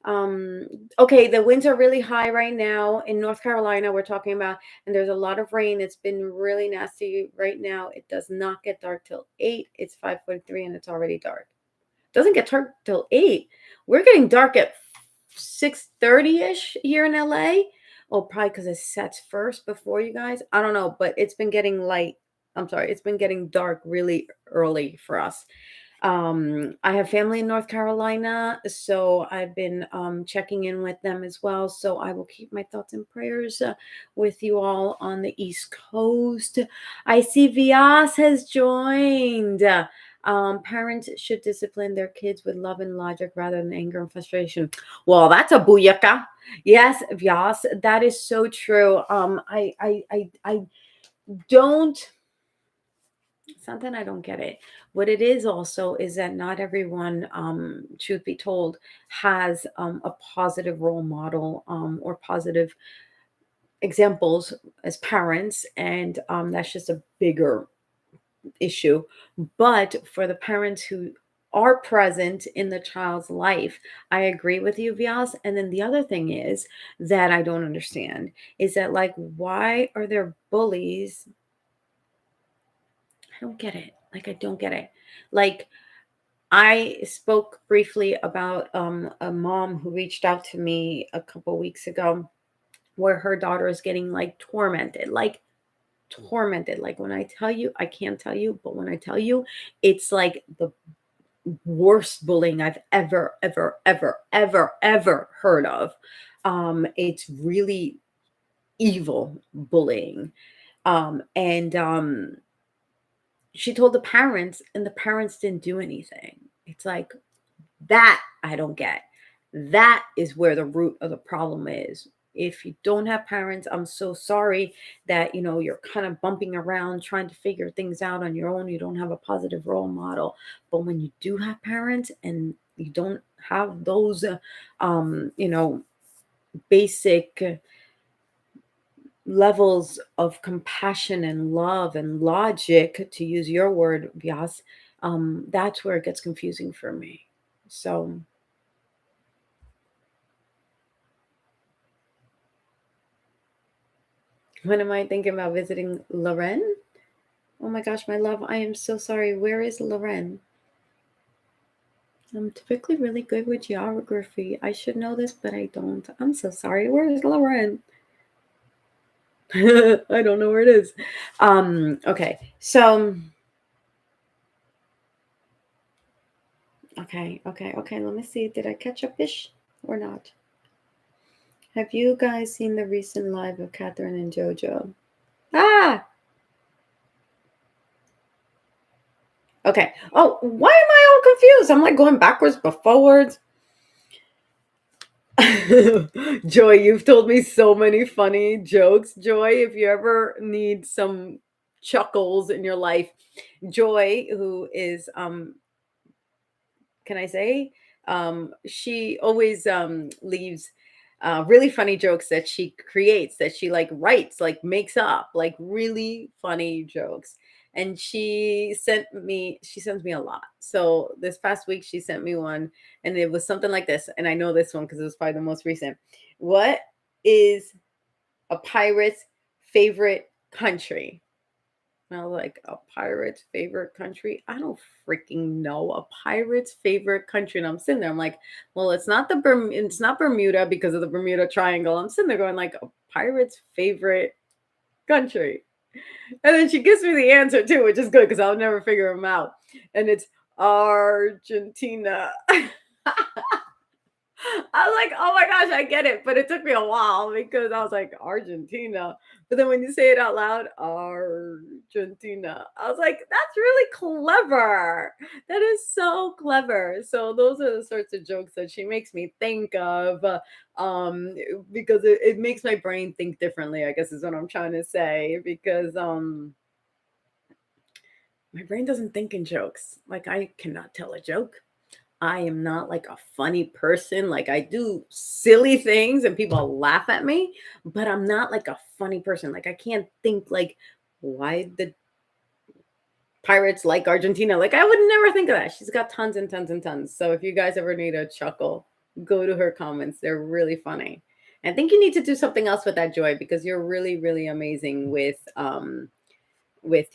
Um, okay, the winds are really high right now in North Carolina. We're talking about, and there's a lot of rain. It's been really nasty right now. It does not get dark till 8. It's 5:43 and it's already dark. Doesn't get dark till 8. We're getting dark at 6:30-ish here in LA. Oh, probably because it sets first before you guys. I don't know, but it's been getting light. I'm sorry, it's been getting dark really early for us. I have family in North Carolina, so I've been checking in with them as well. So I will keep my thoughts and prayers with you all on the East Coast. I see Vias has joined. Parents should discipline their kids with love and logic rather than anger and frustration. Well, that's a booyaka. Yes, Vyas, that is so true. I don't. Something I don't get it. What it is also is that not everyone, truth be told, has a positive role model or positive examples as parents, and that's just a bigger issue. But for the parents who are present in the child's life, I agree with you, Vyas. And then the other thing is that I don't understand is that, like, why are there bullies? I don't get it. Like, I don't get it. Like, I spoke briefly about a mom who reached out to me a couple weeks ago where her daughter is getting like tormented, like when I tell you, I can't tell you, but when I tell you, it's like the worst bullying I've ever heard of. It's really evil bullying. And she told the parents, and the parents didn't do anything. It's like, that I don't get. That is where the root of the problem is. If you don't have parents, I'm so sorry that you're kind of bumping around trying to figure things out on your own. You don't have a positive role model. But when you do have parents and you don't have those basic levels of compassion and love and logic, to use your word, Vyas, that's where it gets confusing for me. So when am I thinking about visiting Lorraine? Oh my gosh, my love, I am so sorry. Where is Lorraine? I'm typically really good with geography. I should know this, but I don't. I'm so sorry. Where is Lorraine? I don't know where it is. Okay, so Okay, okay, okay. Let me see. Did I catch a fish or not? Have you guys seen the recent live of Catherine and JoJo? Ah! Okay. Oh, why am I all confused? I'm like going backwards but forwards. Joy, you've told me so many funny jokes. Joy, if you ever need some chuckles in your life, Joy, who is can I say? She always leaves really funny jokes that she creates, that she like writes, like makes up, like really funny jokes. And she sends me a lot. So this past week, she sent me one, and it was something like this. And I know this one because it was probably the most recent. What is a pirate's favorite country? Now, like a pirate's favorite country. I don't freaking know a pirate's favorite country. And I'm sitting there, I'm like, well, it's not Bermuda because of the Bermuda Triangle. I'm sitting there going like a pirate's favorite country. And then she gives me the answer too, which is good because I'll never figure them out. And it's Argentina. I was like, oh my gosh, I get it. But it took me a while because I was like, Argentina. But then when you say it out loud, Argentina, I was like, that's really clever. That is so clever. So those are the sorts of jokes that she makes me think of because it makes my brain think differently, I guess is what I'm trying to say. Because my brain doesn't think in jokes. Like I cannot tell a joke. I am not like a funny person. Like I do silly things and people laugh at me, but I'm not like a funny person. Like I can't think like why the pirates like Argentina. Like I would never think of that. She's got tons and tons and tons. So if you guys ever need a chuckle, go to her comments. They're really funny. I think you need to do something else with that, Joy, because you're really, really amazing with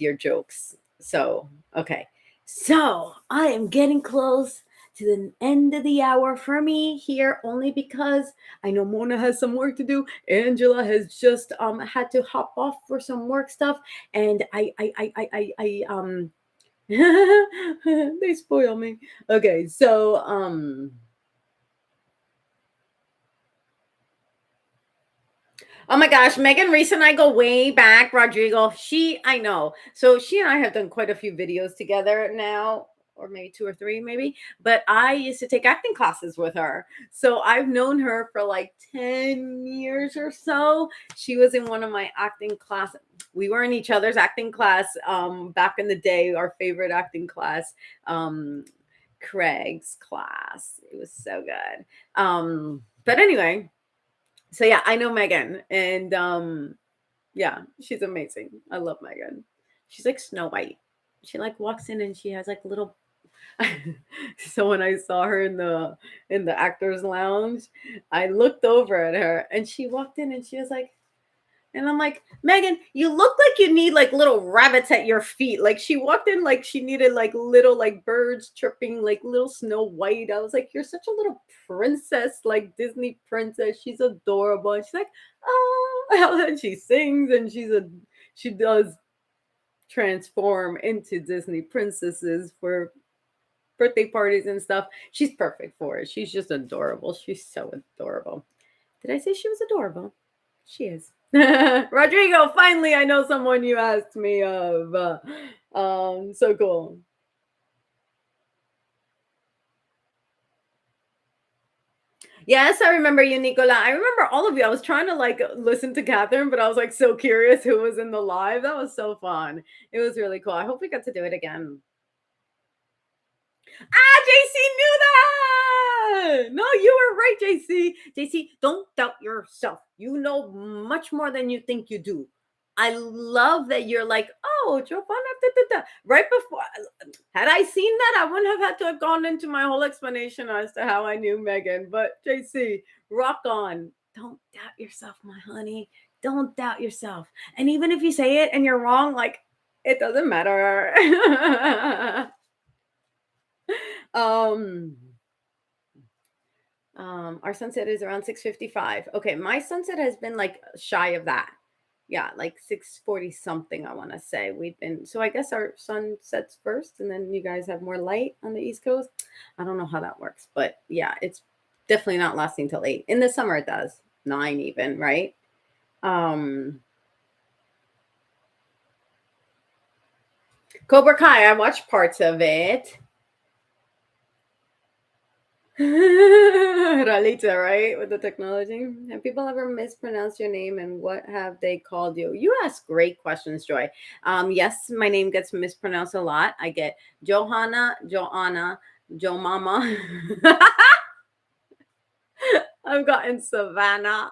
your jokes. So, okay. So, I am getting close to the end of the hour for me here only because I know Mona has some work to do. Angela has just had to hop off for some work stuff and I they spoil me. Okay, so oh my gosh, Megan Reese and I go way back. Rodrigo, I know. So she and I have done quite a few videos together now, or maybe two or three, maybe. But I used to take acting classes with her. So I've known her for like 10 years or so. She was in one of my acting classes. We were in each other's acting class back in the day, our favorite acting class, Craig's class. It was so good. But anyway, so yeah, I know Megan, and yeah, she's amazing. I love Megan. She's like Snow White. She like walks in and she has like little. So when I saw her in the actors lounge, I looked over at her and she walked in and she was like, and I'm like, Megan, you look like you need like little rabbits at your feet. Like she walked in like she needed like little like birds chirping, like little Snow White. I was like, you're such a little princess, like Disney princess. She's adorable. And she's like, oh, and she sings and she does transform into Disney princesses for birthday parties and stuff. She's perfect for it. She's just adorable. She's so adorable. Did I say she was adorable? She is. Rodrigo, finally, I know someone you asked me of. So cool. Yes, I remember you, Nicola. I remember all of you. I was trying to like listen to Catherine, but I was like so curious who was in the live. That was so fun. It was really cool. I hope we got to do it again. Ah, JC knew that. No, you were right, JC. JC, don't doubt yourself. You know much more than you think you do. I love that you're like, oh, Jovanna, da, da, da. Right before, had I seen that, I wouldn't have had to have gone into my whole explanation as to how I knew Megan. But JC, rock on. Don't doubt yourself, my honey. Don't doubt yourself. And even if you say it and you're wrong, like, it doesn't matter. um, our sunset is around 6:55. Okay, my sunset has been like shy of that. Yeah, like 6:40 something, I want to say. We've been, so I guess our sun sets first and then you guys have more light on the East Coast. I don't know how that works, but yeah, it's definitely not lasting till 8. In the summer it does. 9 even, right? Um Cobra Kai, I watched parts of it. Ralita, right? With the technology. Have people ever mispronounced your name and what have they called you? You ask great questions, Joy. Yes, my name gets mispronounced a lot. I get Johanna, Joanna, Jo Mama. I've gotten Savannah.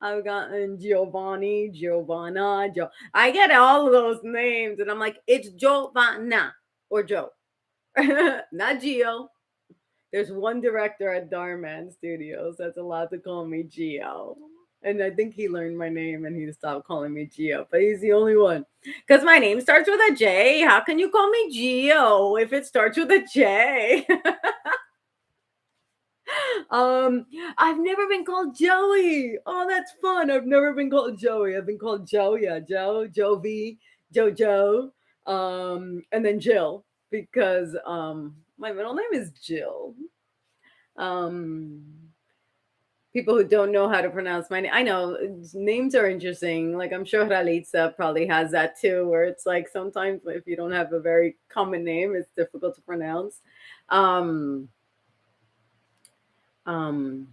I've gotten Giovanni, Jovanna, Joe. I get all of those names, and I'm like, it's Jovanna or Joe, not Gio. There's one director at Dhar Studios that's allowed to call me Gio. And I think he learned my name and he stopped calling me Gio, but he's the only one. Because my name starts with a J. How can you call me Gio if it starts with a J? um, I've never been called Joey. Oh, that's fun. I've never been called Joey. I've been called Joe, yeah, Joe, Jovi, Jojo, and then Jill because my middle name is Jill. Um People who don't know how to pronounce my name. I know names are interesting. Like I'm sure Ralitza probably has that too, where it's like sometimes if you don't have a very common name, it's difficult to pronounce. Um, um,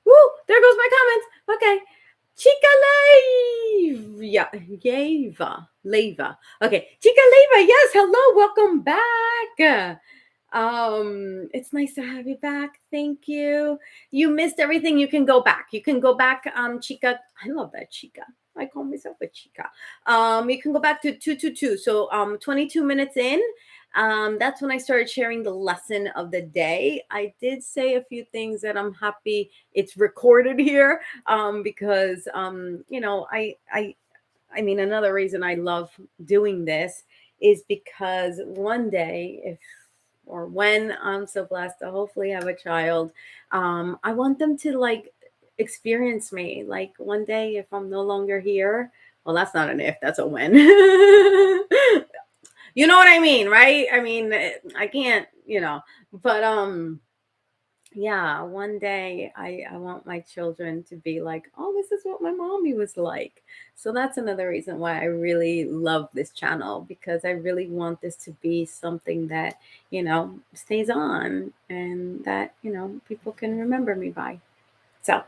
Woo! There goes my comments. Okay. Chica Leva. Yeva. Leva. Okay. Chica Leva. Yes. Hello. Welcome back. It's nice to have you back. Thank you. You missed everything. You can go back. You can go back. Chica. I love that Chica. I call myself a Chica. You can go back to 222. So 22 minutes in. That's when I started sharing the lesson of the day. I did say a few things that I'm happy it's recorded here. Because I mean, another reason I love doing this is because one day, if or when I'm so blessed to hopefully have a child, I want them to like experience me. Like one day, if I'm no longer here, well, that's not an if, that's a when. You know what I mean, right? I mean, I can't, but yeah, one day I want my children to be like, oh, this is what my mommy was like. So that's another reason why I really love this channel, because I really want this to be something that, stays on and that, people can remember me by. So,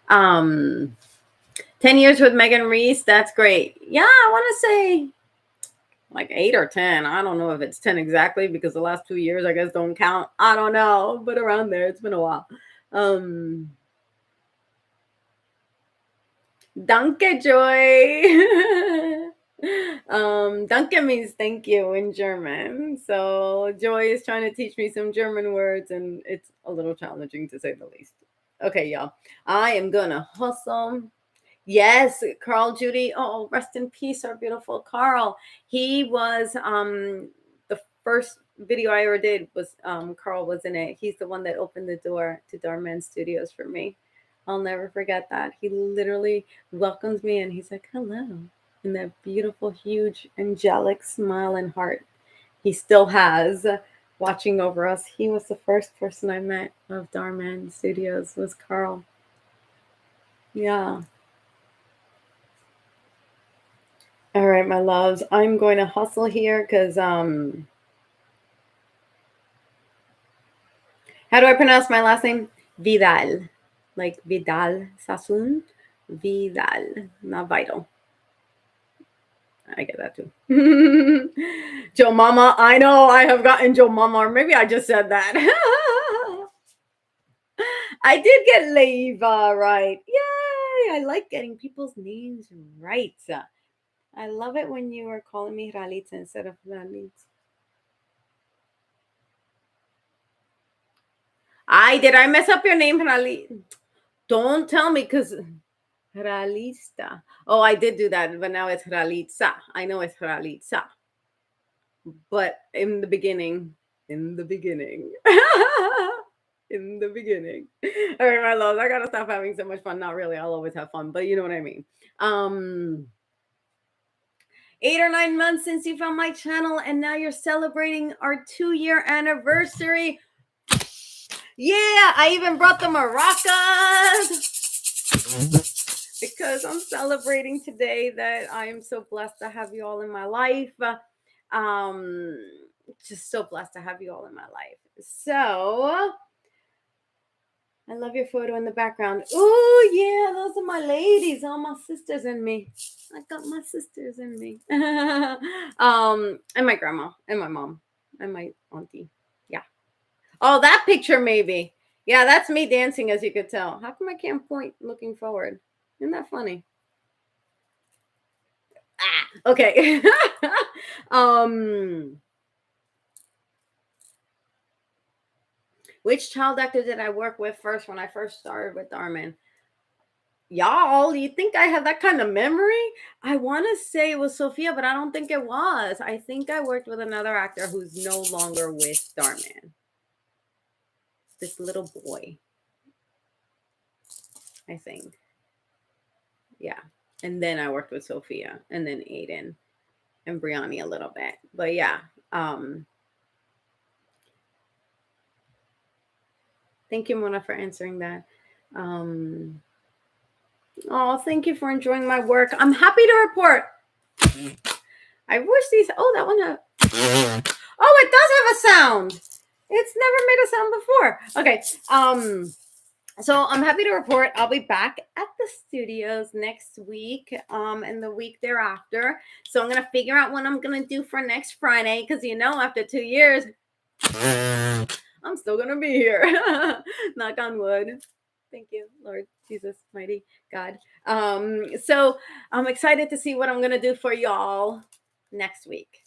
um, 10 years with Megan Reese, that's great. Yeah, I want to say like 8 or 10. I don't know if it's 10 exactly because the last 2 years I guess don't count. I don't know, but around there, it's been a while. Danke, Joy. Danke means thank you in German. So Joy is trying to teach me some German words, and it's a little challenging to say the least. Okay, y'all. I am gonna hustle. Yes, Carl Judy. Oh, rest in peace, our beautiful Carl. He was the first video I ever did was Carl was in it. He's the one that opened the door to Dhar Studios for me. I'll never forget that. He literally welcomes me and he's like, hello. And that beautiful, huge, angelic smile and heart he still has watching over us. He was the first person I met of Dhar Studios was Carl. Yeah. All right, my loves. I'm going to hustle here because how do I pronounce my last name? Vidal. Like Vidal Sassoon. Vidal. Not vital. I get that too. Joe Mama. I know I have gotten Joe Mama, or maybe I just said that. I did get Leva right. Yay! I like getting people's names right. I love it when you are calling me Ralitza instead of Ralitza. I mess up your name, Rali? Don't tell me because Ralista. Oh, I did do that, but now it's Ralitza. I know it's Ralitza. But in the beginning, In the beginning. All right, my loves, I gotta stop having so much fun. Not really, I'll always have fun, but you know what I mean. 8 or 9 months since you found my channel, and now you're celebrating our 2-year anniversary. Yeah, I even brought the maracas because I'm celebrating today that I am so blessed to have you all in my life. Just so blessed to have you all in my life. So I love your photo in the background. Oh yeah, those are my ladies, all my sisters and me. I got my sisters and me. And my grandma and my mom and my auntie. Yeah. Oh, that picture maybe. Yeah, that's me dancing, as you could tell. How come I can't point looking forward? Isn't that funny? Okay. Which child actor did I work with first when I first started with Darman? Y'all, you think I have that kind of memory? I want to say it was Sophia, but I don't think it was. I think I worked with another actor who's no longer with Darman. This little boy, I think. Yeah. And then I worked with Sophia, and then Aiden and Brianni a little bit. But yeah. Thank you, Mona, for answering that. Oh, thank you for enjoying my work. I'm happy to report. I wish these. Oh, that one. Oh, it does have a sound. It's never made a sound before. Okay. So I'm happy to report I'll be back at the studios next week, and the week thereafter. So I'm gonna figure out what I'm gonna do for next Friday, because after 2 years, I'm still gonna be here. Knock on wood. Thank you, Lord Jesus, mighty God. So I'm excited to see what I'm gonna do for y'all next week.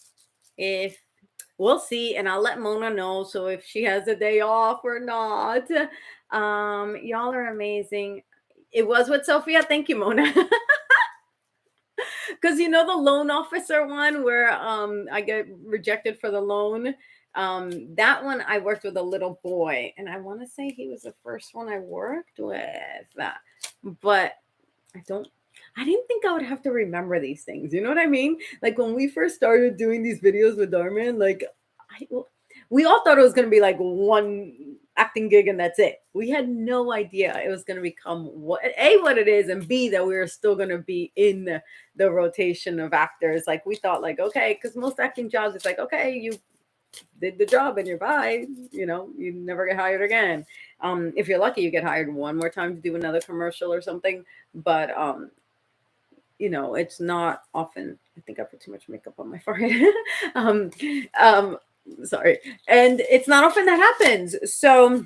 If we'll see, and I'll let Mona know. So if she has a day off or not, y'all are amazing. It was with Sophia. Thank you, Mona. Because the loan officer one where I get rejected for the loan. That one I worked with a little boy, and I want to say he was the first one I worked with. But I didn't think I would have to remember these things. You know what I mean? Like when we first started doing these videos with Darman, like we all thought it was going to be like one acting gig and that's it. We had no idea it was going to become what it is, and B, that we were still going to be in the rotation of actors. Like we thought, like, okay, because most acting jobs, it's like, okay, you did the job and you're bye. You never get hired again. If you're lucky, you get hired one more time to do another commercial or something. But it's not often. I think I put too much makeup on my forehead. Sorry. And it's not often that happens. So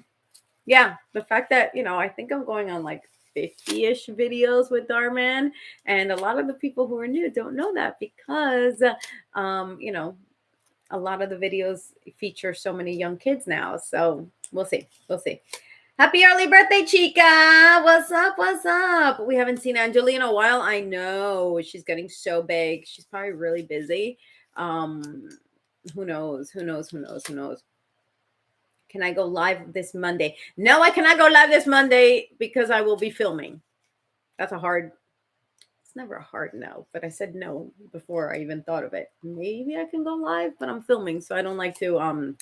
yeah, the fact that, I think I'm going on like 50-ish videos with Darman, and a lot of the people who are new don't know that because, a lot of the videos feature so many young kids now. So we'll see. We'll see. Happy early birthday, Chica. What's up? What's up? We haven't seen Anjali in a while. I know. She's getting so big. She's probably really busy. Who knows? Who knows? Who knows? Who knows? Can I go live this Monday? No, I cannot go live this Monday because I will be filming. It's never a hard no, but I said no before I even thought of it. Maybe I can go live, but I'm filming, so I don't like to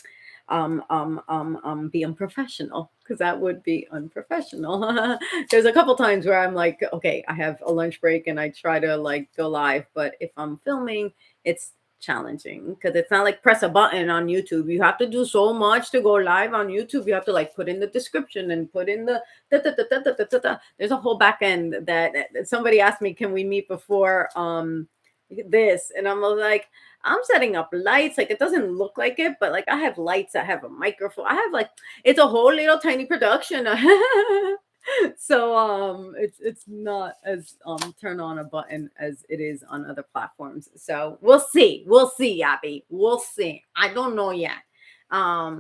be unprofessional, because that would be unprofessional. There's a couple times where I'm like, okay, I have a lunch break and I try to like go live, but if I'm filming, it's challenging because it's not like press a button on YouTube. You have to do so much to go live on YouTube. You have to like put in the description and put in the there's a whole back end that somebody asked me, can we meet before this? And I'm like, I'm setting up lights. Like, it doesn't look like it, but like I have lights, I have a microphone, I have like, it's a whole little tiny production. So it's not as turn on a button as it is on other platforms. So we'll see. We'll see, Abby. We'll see. I don't know yet. All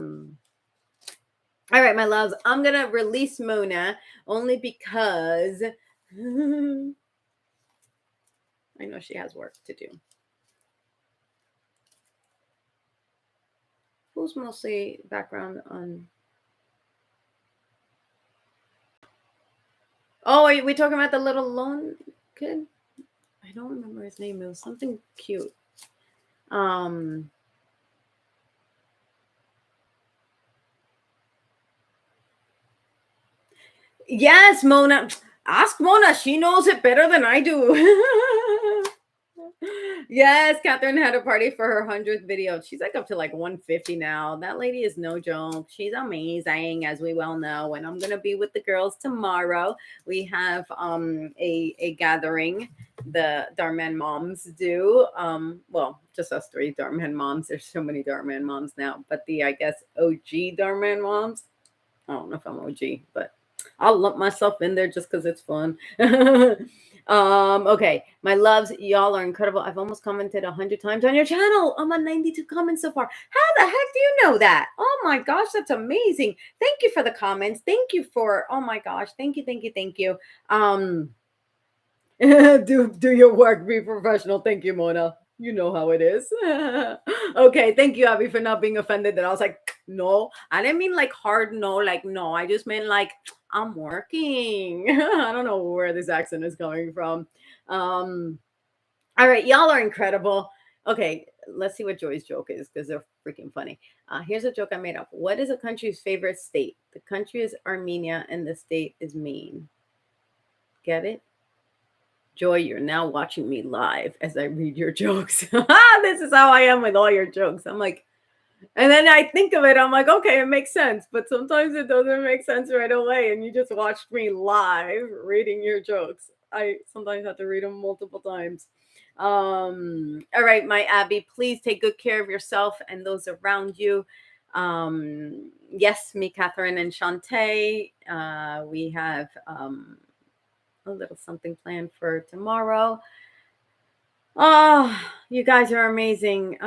right, my loves. I'm gonna release Mona only because I know she has work to do. Who's mostly background on Oh, are we talking about the little lone kid? I don't remember his name. It was something cute. Yes, Mona. Ask Mona. She knows it better than I do. Yes, Catherine had a party for her 100th video. She's like up to like 150 now. That lady is no joke. She's amazing, as we well know. And I'm gonna be with the girls tomorrow. We have a gathering the Dharman moms do. Well, just us three Dharman moms. There's so many Dharman moms now, but the I guess OG Dharman moms. I don't know if I'm OG, but I'll lump myself in there just because it's fun. Okay, my loves, y'all are incredible. I've almost commented 100 times on your channel. I'm on 92 comments so far. How the heck do you know that? Oh my gosh, that's amazing. Thank you for the comments. Thank you for, oh my gosh, thank you, thank you, thank you. Do your work, be professional. Thank you, Mona. You know how it is. Okay, thank you, Abby, for not being offended that I was like, no. I didn't mean like hard no, like no. I just meant like I'm working. I don't know where this accent is coming from. All right, y'all are incredible. Okay, let's see what Joy's joke is because they're freaking funny. Here's a joke I made up. What is a country's favorite state? The country is Armenia and the state is Maine. Get it? Joy, you're now watching me live as I read your jokes. This is how I am with all your jokes. I'm like, and then I think of it, I'm like, okay, it makes sense. But sometimes it doesn't make sense right away. And you just watched me live reading your jokes. I sometimes have to read them multiple times. All right, my Abby, please take good care of yourself and those around you. Yes, me, Catherine, and Shantae. We have a little something planned for tomorrow. Oh, you guys are amazing.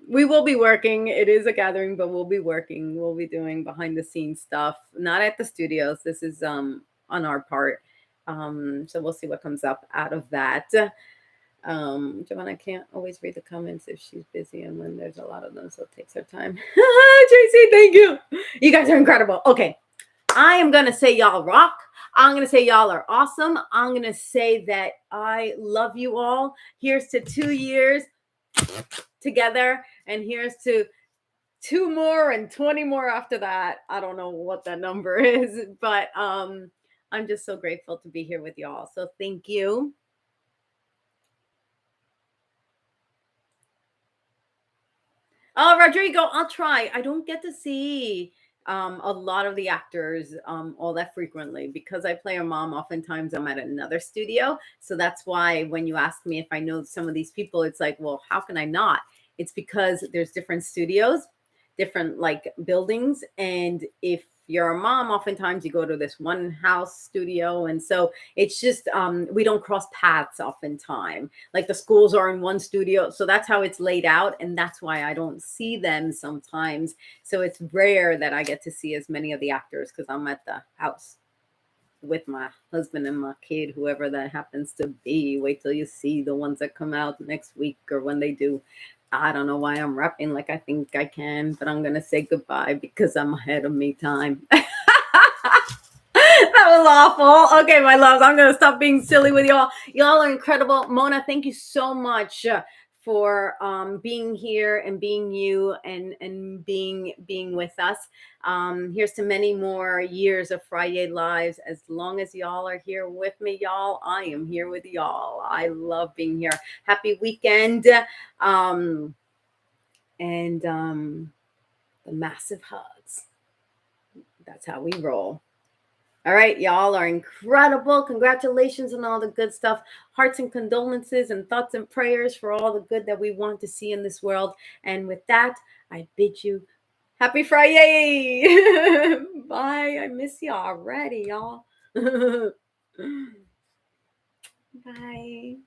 We will be working. It is a gathering, but we'll be working. We'll be doing behind the scenes stuff, not at the studios. This is on our part. So we'll see what comes up out of that. Jovanna can't always read the comments if she's busy and when there's a lot of them, so it takes her time. Tracy, thank you. You guys are incredible. Okay. I am going to say y'all rock. I'm going to say y'all are awesome. I'm going to say that I love you all. Here's to 2 years together. And here's to 2 more and 20 more after that. I don't know what that number is, but I'm just so grateful to be here with y'all. So thank you. Oh, Rodrigo, I'll try. I don't get to see a lot of the actors all that frequently because I play a mom. Oftentimes I'm at another studio. So that's why when you ask me if I know some of these people, it's like, well, how can I not? It's because there's different studios, different like buildings. And if you're a mom, oftentimes you go to this one house studio. And so it's just, we don't cross paths oftentimes. Like the schools are in one studio. So that's how it's laid out. And that's why I don't see them sometimes. So it's rare that I get to see as many of the actors because I'm at the house with my husband and my kid, whoever that happens to be. Wait till you see the ones that come out next week or when they do. I don't know why I'm rapping like I think I can, but I'm going to say goodbye because I'm ahead of me time. That was awful. Okay, my loves, I'm going to stop being silly with y'all. Y'all are incredible. Mona, thank you so much for being here and being you and being with us. Here's to many more years of Fri-YAY lives. As long as y'all are here with me, y'all, I am here with y'all. I love being here. Happy weekend. The massive hugs. That's how we roll. All right, y'all are incredible. Congratulations on all the good stuff. Hearts and condolences and thoughts and prayers for all the good that we want to see in this world. And with that, I bid you happy Fri-YAY. Bye. I miss you already, y'all. Bye.